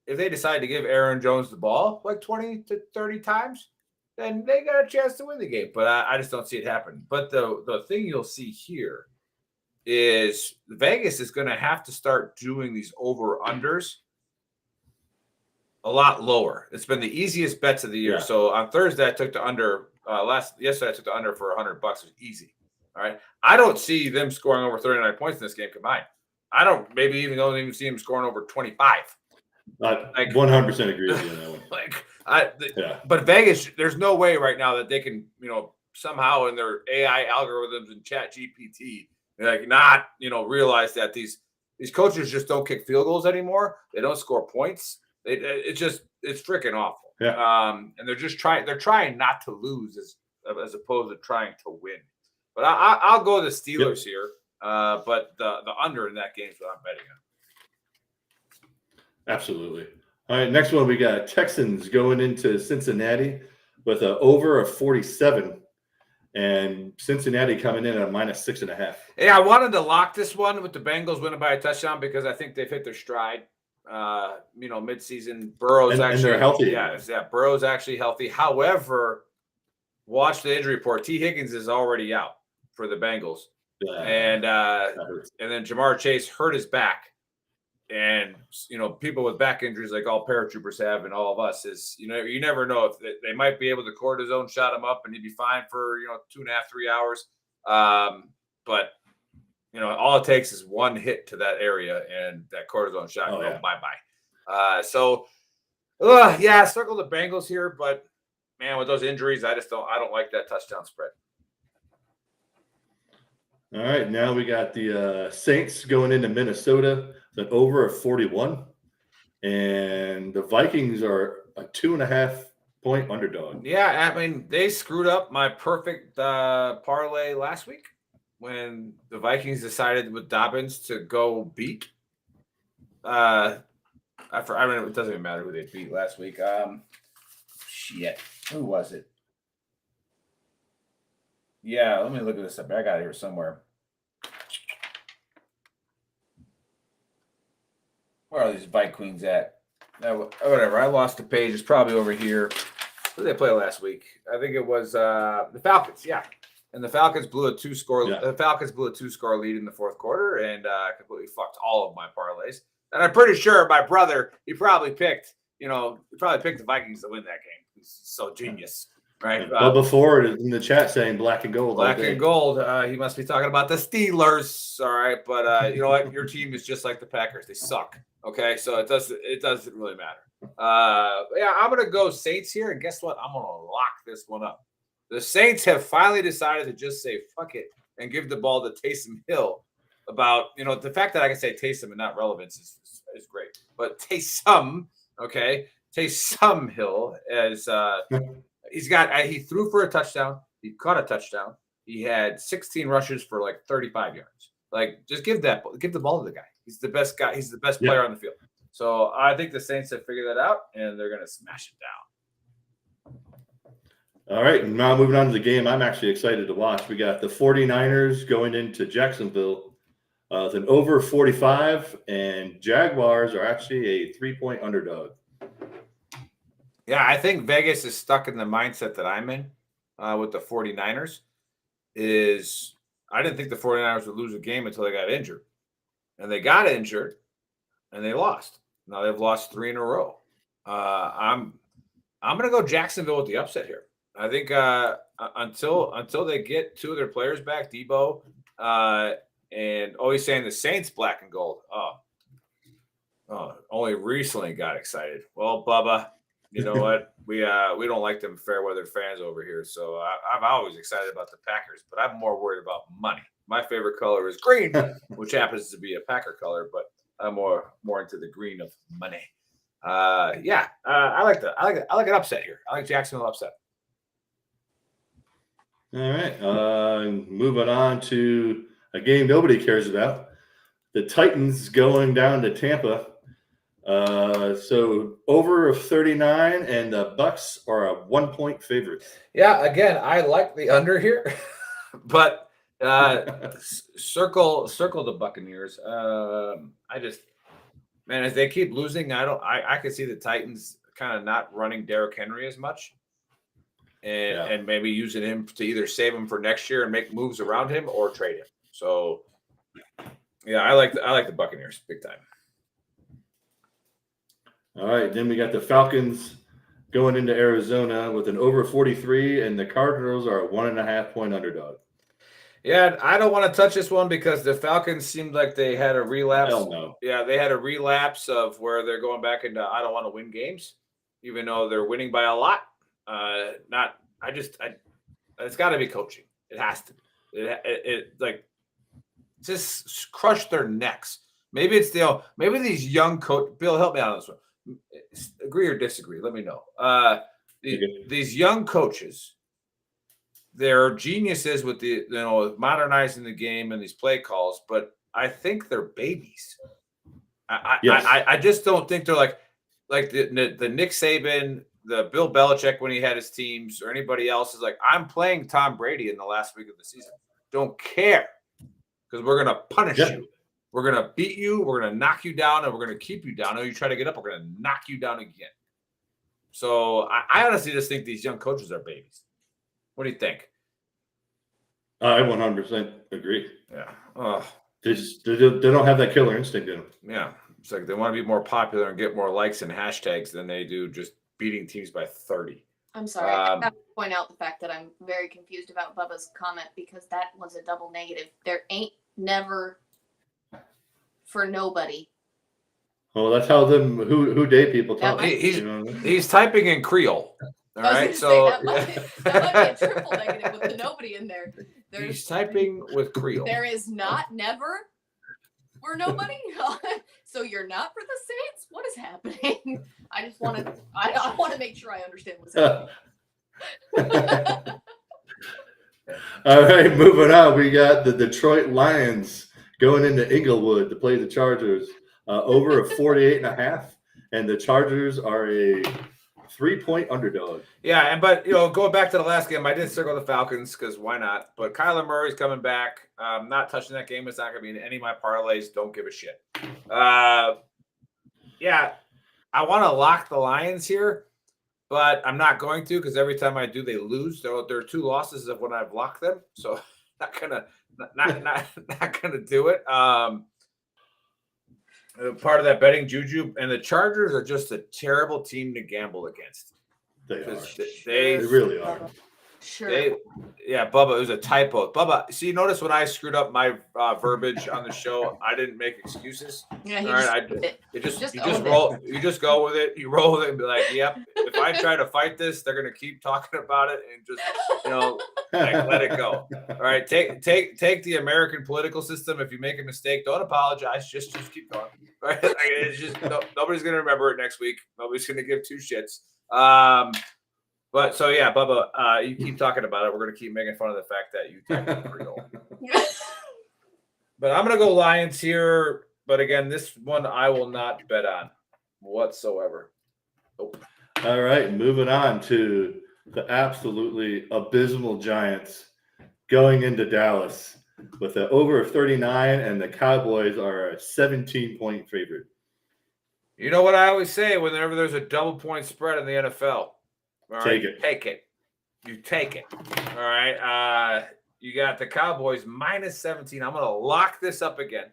decide to give Aaron Jones the ball like 20 to 30 times, then they got a chance to win the game. But I just don't see it happen. But the thing you'll see here is Vegas is going to have to start doing these over-unders a lot lower. It's been the easiest bets of the year. Yeah. So on Thursday, I took the under. Yesterday, I took the under for $100. It was easy. All right. I don't see them scoring over 39 points in this game combined. I don't even see them scoring over 25. I 100% agree with you on that one. But Vegas, there's no way right now that they can, somehow in their AI algorithms and Chat GPT, not realize that these coaches just don't kick field goals anymore. They don't score points. It's freaking awful. Yeah. And they're trying not to lose as opposed to trying to win. But I'll go the Steelers here. But the under in that game is what I'm betting on. Absolutely. All right, next one we got Texans going into Cincinnati with an over of 47, and Cincinnati coming in at a -6.5. Yeah, I wanted to lock this one with the Bengals winning by a touchdown because I think they've hit their stride. Midseason, Burrow's and they're healthy. Yeah, Burrow's actually healthy. However, watch the injury report. T. Higgins is already out for the Bengals, and then Jamar Chase hurt his back. And, people with back injuries like all paratroopers have and all of us is, you never know if they might be able to cortisone shot him up and he'd be fine for, 2.5, 3 hours. But, all it takes is one hit to that area and that cortisone shot goes bye-bye. Circle the Bengals here. But, man, with those injuries, I don't like that touchdown spread. All right, now we got the Saints going into Minnesota. An over of 41, and the Vikings are a 2.5 point underdog. Yeah, I mean, they screwed up my perfect parlay last week when the Vikings decided with Dobbins to go beat. I mean, it doesn't even matter who they beat last week. Who was it? Yeah, let me look at this up. I got it here somewhere. Where are these Bike Queens at? Whatever. I lost the page. It's probably over here. Who did they play last week? I think it was the Falcons. Yeah, and the Falcons blew a 2-score. Yeah. The Falcons blew a 2-score lead in the fourth quarter and completely fucked all of my parlays. And I'm pretty sure my brother, he probably picked the Vikings to win that game. He's so genius. right? Bubba Ford is in the chat saying black and gold. Black and gold. He must be talking about the Steelers. All right, but you know what? Your team is just like the Packers. They suck. Okay, so it doesn't really matter. Yeah, I'm gonna go Saints here, and guess what? I'm gonna lock this one up. The Saints have finally decided to just say fuck it and give the ball to Taysom Hill. About the fact that I can say Taysom and not relevance is great, but Taysom, okay, Taysom Hill as he threw for a touchdown, he caught a touchdown, he had 16 rushes for like 35 yards. Like, just give the ball to the guy. He's the best guy. He's the best player on the field. So I think the Saints have figured that out, and they're going to smash it down. All right, and now moving on to the game I'm actually excited to watch. We got the 49ers going into Jacksonville. With an over 45, and Jaguars are actually a 3-point underdog. Yeah, I think Vegas is stuck in the mindset that I'm in with the 49ers. I didn't think the 49ers would lose a game until they got injured. And they got injured, and they lost. Now they've lost 3 in a row. I'm going to go Jacksonville with the upset here. I think until they get 2 of their players back, Debo, and always saying the Saints black and gold. Oh, only recently got excited. Well, Bubba, you know what? We don't like them fair weather fans over here. So I'm always excited about the Packers, but I'm more worried about money. My favorite color is green, which happens to be a Packer color, but I'm more into the green of money. I like an upset here. I like Jacksonville upset. All right. Moving on to a game nobody cares about. The Titans going down to Tampa. So over of 39, and the Bucks are a 1-point favorite. Yeah, again, I like the under here, but circle the Buccaneers. As they keep losing, I could see the Titans kind of not running Derrick Henry as much. And maybe using him to either save him for next year and make moves around him or trade him. So, yeah, I like the Buccaneers big time. All right, then we got the Falcons going into Arizona with an over 43, and the Cardinals are a 1.5-point underdog. Yeah, I don't want to touch this one because the Falcons seemed like they had a relapse. Hell no. Yeah, they had a relapse of where they're going back into I don't want to win games, even though they're winning by a lot. It's got to be coaching. It has to. Just crush their necks. Maybe it's maybe these young coach. Bill, help me out on this one. Agree or disagree? Let me know. These young coaches, they're geniuses with modernizing the game and these play calls, but I think they're babies. I just don't think they're like the Nick Saban, the Bill Belichick when he had his teams, or anybody else is like, I'm playing Tom Brady in the last week of the season. Don't care, because we're going to punish you. We're going to beat you. We're going to knock you down, and we're going to keep you down. And you try to get up, we're going to knock you down again. So I honestly just think these young coaches are babies. What do you think? I 100% agree. Yeah. They don't have that killer instinct in them. Yeah. It's like they want to be more popular and get more likes and hashtags than they do just beating teams by 30. I'm sorry. I have to point out the fact that I'm very confused about Bubba's comment, because that was a double negative. There ain't never for nobody. Well, that's how who day people talk. He's typing in Creole. All right, so that might be a triple negative with the nobody in there. He's typing with Creole. There is not never for nobody. So you're not for the Saints? What is happening? I just want to. I want to make sure I understand what's happening. All right, moving on. We got the Detroit Lions going into Inglewood to play the Chargers. Over a 48.5, and the Chargers are a 3-point underdog. Yeah, but going back to the last game, I did circle the Falcons because why not? But Kyler Murray's coming back. I'm not touching that game. It's not going to be in any of my parlays. Don't give a shit. Yeah, I want to lock the Lions here, but I'm not going to, because every time I do, they lose. There are 2 losses of when I've locked them, so not gonna do it. Part of that betting juju, and the Chargers are just a terrible team to gamble against. They are. They really are. Sure. Yeah, Bubba, it was a typo. Bubba, see, notice when I screwed up my verbiage on the show, I didn't make excuses. Yeah, he All right, just you owned roll, you just go with it. You roll with it and be like, yep. If I try to fight this, they're gonna keep talking about it and just like, let it go. All right, take the American political system. If you make a mistake, don't apologize. Just keep going. All right, like, it's just nobody's gonna remember it next week. Nobody's gonna give two shits. But so yeah, Bubba, you keep talking about it. We're gonna keep making fun of the fact that you typed it for real. But I'm gonna go Lions here. But again, this one I will not bet on whatsoever. Nope. All right, moving on to the absolutely abysmal Giants going into Dallas with an over of 39, and the Cowboys are a 17-point favorite. You know what I always say whenever there's a double point spread in the NFL? All right, take it. You take it. All right. You got the Cowboys minus 17. I'm going to lock this up again.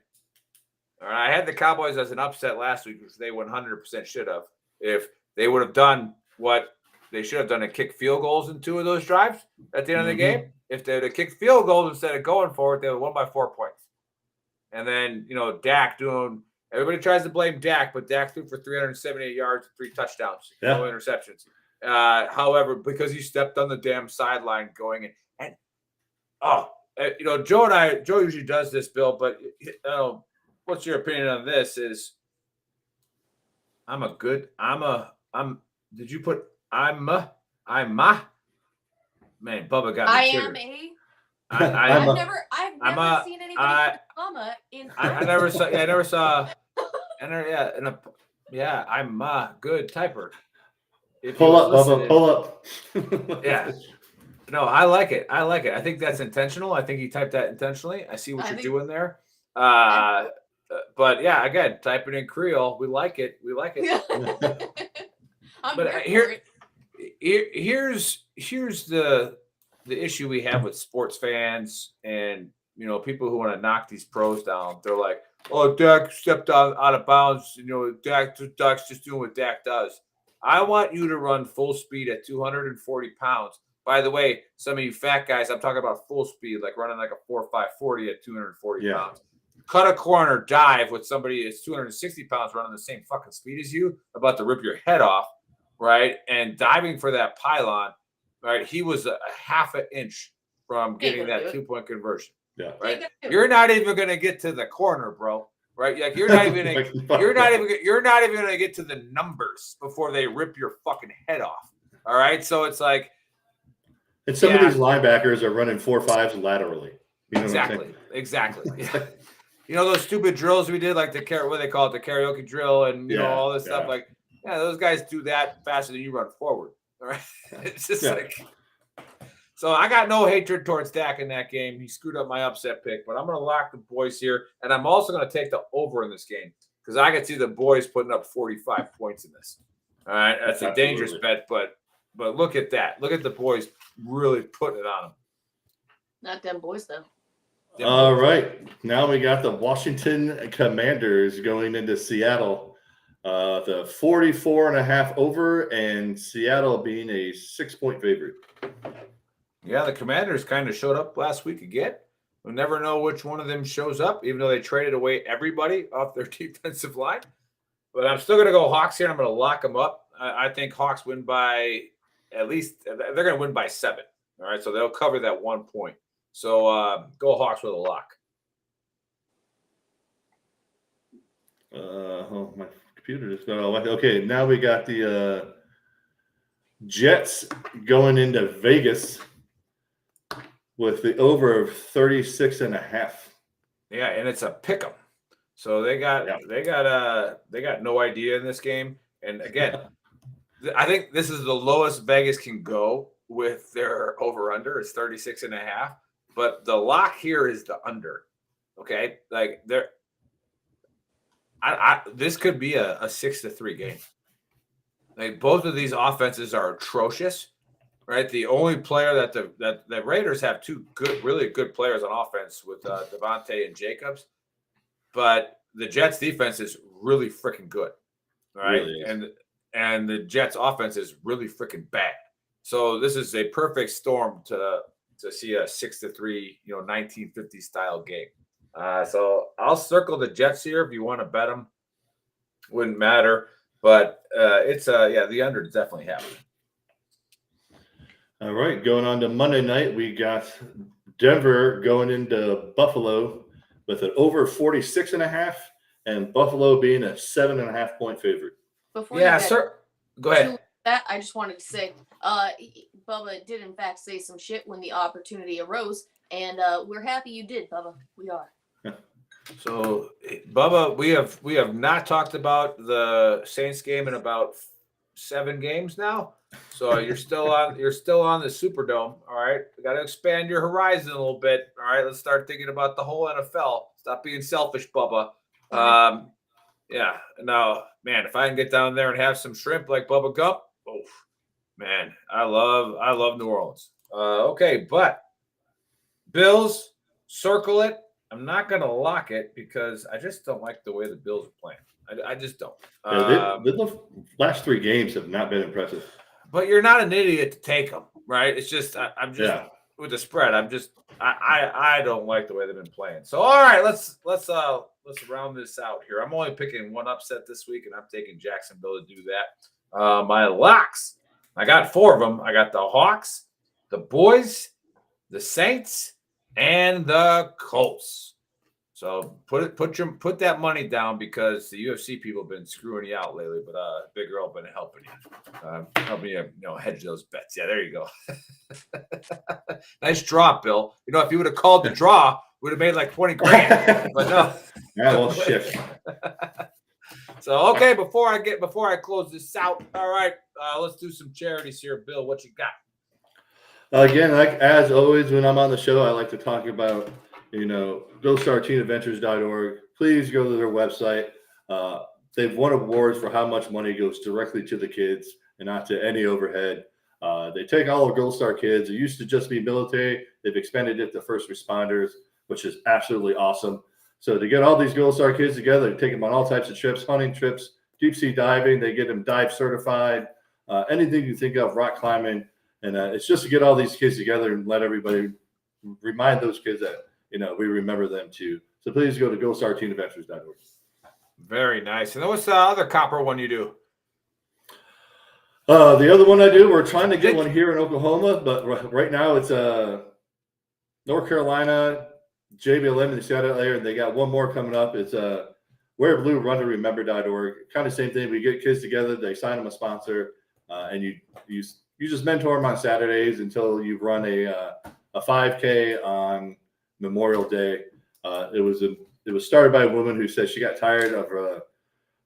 All right. I had the Cowboys as an upset last week, which they 100% should have. If they would have done what they should have done and kicked field goals in 2 of those drives at the end of the game, if they would have kicked field goals instead of going for it, they would have won by 4 points. And then, Dak doing – everybody tries to blame Dak, but Dak threw for 378 yards, 3 touchdowns, no interceptions. However, because he stepped on the damn sideline going in, and Joe usually does this, Bill, but what's your opinion on this? Man, Bubba got me triggered. I've never seen anybody put comma in. I never saw. I'm a good typer. Pull up, Bubba, pull up. Yeah. No, I like it. I think that's intentional. I think he typed that intentionally. I see what you're doing there. But yeah, again, type it in Creole. We like it. But here's the issue we have with sports fans and people who want to knock these pros down. They're like, oh, Dak stepped out of bounds. Dak's just doing what Dak does. I want you to run full speed at 240 pounds. By the way, some of you fat guys, I'm talking about full speed, like running like a 4.5 40 at 240 pounds. Cut a corner, dive with somebody that's 260 pounds running the same fucking speed as you, about to rip your head off, right? And diving for that pylon, right? He was a half an inch from getting that 2-point conversion. Yeah. Right. You're not even going to get to the corner, bro. Right. Like you're not even going to get to the numbers before they rip your fucking head off. All right. So it's like. And some of these linebackers are running 4.5s laterally. Exactly. Those stupid drills we did, like what they call it, the karaoke drill, and all this stuff. Like, those guys do that faster than you run forward. All right. It's just like. So I got no hatred towards Dak in that game. He screwed up my upset pick, but I'm going to lock the boys here. And I'm also going to take the over in this game because I can see the boys putting up 45 points in this. All right. That's a dangerous bet, but look at that. Look at the boys really putting it on them. Not them boys, though. All right. Now we got the Washington Commanders going into Seattle. The 44.5 over, and Seattle being a 6-point favorite. Yeah, the Commanders kind of showed up last week again. We'll never know which one of them shows up, even though they traded away everybody off their defensive line. But I'm still going to go Hawks here. I'm going to lock them up. I think Hawks win by at least – they're going to win by 7. All right, so they'll cover that 1 point. So go Hawks with a lock. My computer just got all – okay, now we got the Jets going into Vegas with the over of 36.5. Yeah, and it's a pick 'em. So they got no idea in this game. And again, I think this is the lowest Vegas can go with their over under. It's 36.5. But the lock here is the under. Okay, like this could be a 6-3 game. Like both of these offenses are atrocious. Right, the only player that the Raiders have 2 really good players on offense with Devontae and Jacobs, but the Jets defense is really freaking good, right? Really, and and the Jets' offense is really freaking bad. So this is a perfect storm to see a 6-3, 1950 style game. So I'll circle the Jets here if you want to bet them. Wouldn't matter, but the under is definitely happening. All right, going on to Monday night, we got Denver going into Buffalo with an over 46.5, and Buffalo being a 7.5 point favorite. Before sir. Go ahead. That I just wanted to say, Bubba did in fact say some shit when the opportunity arose, and we're happy you did, Bubba. We are. So, Bubba, we have not talked about the Saints game in about 7 games now. So you're still on the Superdome. All right, we got to expand your horizon a little bit. All right, let's start thinking about the whole NFL. Stop being selfish, Bubba. Yeah. No, man, if I can get down there and have some shrimp like Bubba Gump, oh man, I love New Orleans. Okay, but Bills, circle it. I'm not going to lock it because I just don't like the way the Bills are playing. I just don't. The last 3 games have not been impressive. But you're not an idiot to take them, right? It's just I'm just with the spread. I don't like the way they've been playing. So all right, let's round this out here. I'm only picking one upset this week, and I'm taking Jacksonville to do that. My locks, I got 4 of them. I got the Hawks, the Boys, the Saints, and the Colts. So put that money down because the UFC people have been screwing you out lately, but Big Earl been helping you, hedge those bets. Yeah, there you go. Nice drop, Bill. If you would have called the draw, would have made like 20 grand. But no. Yeah, well, shit. So okay, before I close this out, all right, let's do some charities here, Bill. What you got? Again, like as always, when I'm on the show, I like to talk about GoStarTeenAdventures.org. Please go to their website. They've won awards for how much money goes directly to the kids and not to any overhead. They take all of Gold Star kids. It used to just be military. They've expanded it to first responders, which is absolutely awesome. So to get all these Gold Star kids together, take them on all types of trips, hunting trips, deep sea diving. They get them dive certified, anything you think of, rock climbing. And it's just to get all these kids together and let everybody remind those kids that, we remember them too. So please go to GoStarTeenAdventures.org. Very nice. And what's the other copper one you do? The other one I do, we're trying to get one here in Oklahoma, but right now it's North Carolina, JBLM in the Seattle area, and they got one more coming up. It's Wear Blue, Run to Remember.org. Kind of same thing. We get kids together, they sign them a sponsor, and you just mentor them on Saturdays until you run a 5K on Memorial Day. It was started by a woman who said she got tired of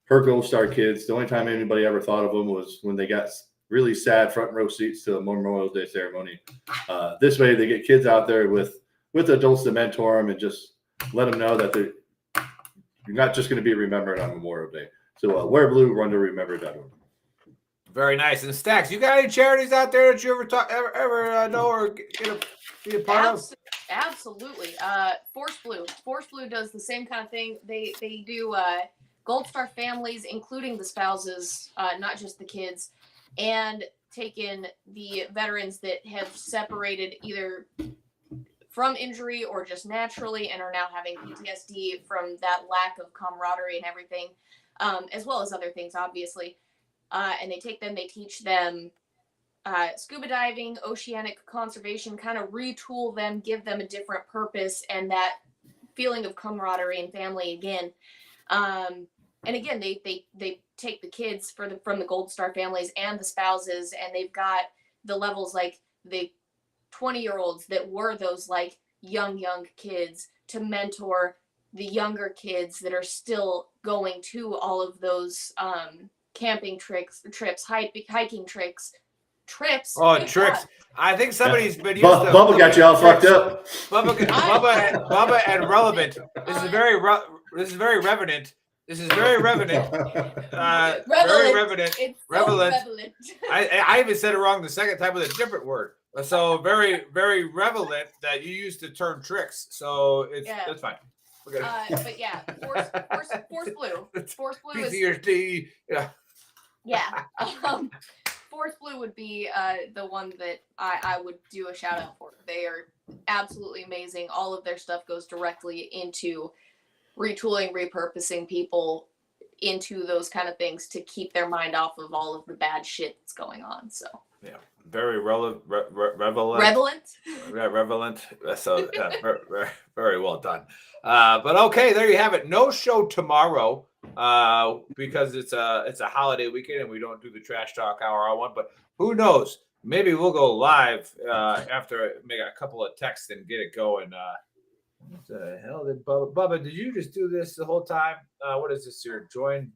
her Gold Star kids. The only time anybody ever thought of them was when they got really sad front row seats to a Memorial Day ceremony. This way, they get kids out there with adults to mentor them and just let them know that you're not just going to be remembered on Memorial Day. So Wear Blue, Run to Remember.org. Very nice. And Stacks, you got any charities out there that you ever know or be a part of? Absolutely. Force Blue does the same kind of thing. They do Gold Star families, including the spouses, not just the kids, and take in the veterans that have separated either from injury or just naturally and are now having PTSD from that lack of camaraderie and everything, as well as other things, obviously. And they take them, they teach them scuba diving, oceanic conservation, kind of retool them, give them a different purpose and that feeling of camaraderie and family again. And again, they take the kids from the Gold Star families and the spouses, and they've got the levels like the 20-year-olds that were those like young kids to mentor the younger kids that are still going to all of those camping trips, hiking trips. Oh, tricks. God. I think somebody's been used to Bubba got you all fucked up. Bubba and relevant. This is very revenant. This is very revenant. Very revenant. It's relevant. So relevant. I even said it wrong the second time with a different word. So very, very relevant that you use the term tricks. So that's fine. But yeah, Force Blue. Force Blue is PTSD. Yeah. Yeah. Force Blue would be the one that I would do a shout out for. They are absolutely amazing. All of their stuff goes directly into retooling, repurposing people into those kind of things to keep their mind off of all of the bad shit that's going on. So Yeah, very relevant. Relevant. So very well done. But okay, there you have it. No show tomorrow because it's a holiday weekend and we don't do the Trash Talk Hour on one. But who knows? Maybe we'll go live after make a couple of texts and get it going. What the hell did Bubba? Did you just do this the whole time? What is this here? Join.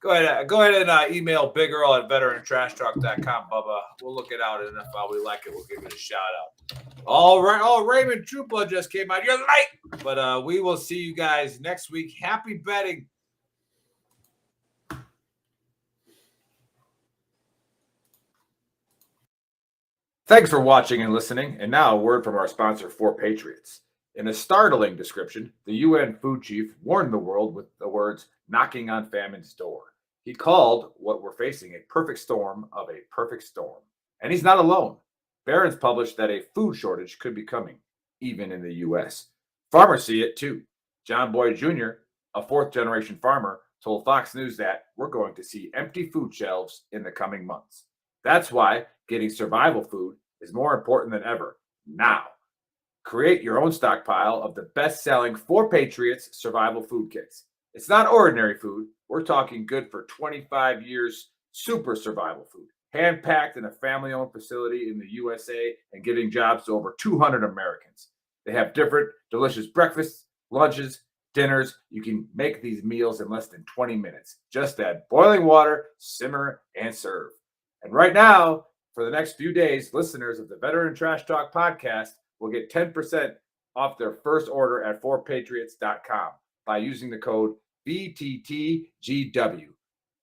Go ahead and email Big Earl at VeteranTrashTalk.com, Bubba. We'll look it out, and if we like it, we'll give it a shout out. All right. Oh, Raymond True Blood just came out. You're late, but we will see you guys next week. Happy betting. Thanks for watching and listening. And now a word from our sponsor, 4Patriots. In a startling description, the UN food chief warned the world with the words, knocking on famine's door. He called what we're facing a perfect storm of a perfect storm. And he's not alone. Barron's published that a food shortage could be coming, even in the U.S. Farmers see it too. John Boyd Jr., a fourth-generation farmer, told Fox News that we're going to see empty food shelves in the coming months. That's why getting survival food is more important than ever now. Create your own stockpile of the best-selling 4Patriots survival food kits. It's not ordinary food. We're talking good for 25 years super survival food. Hand-packed in a family-owned facility in the USA and giving jobs to over 200 Americans. They have different delicious breakfasts, lunches, dinners. You can make these meals in less than 20 minutes. Just add boiling water, simmer, and serve. And right now, for the next few days, listeners of the Veteran Trash Talk podcast will get 10% off their first order at 4patriots.com by using the code VTTGW.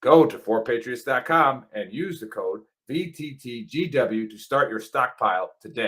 Go to 4patriots.com and use the code VTTGW to start your stockpile today.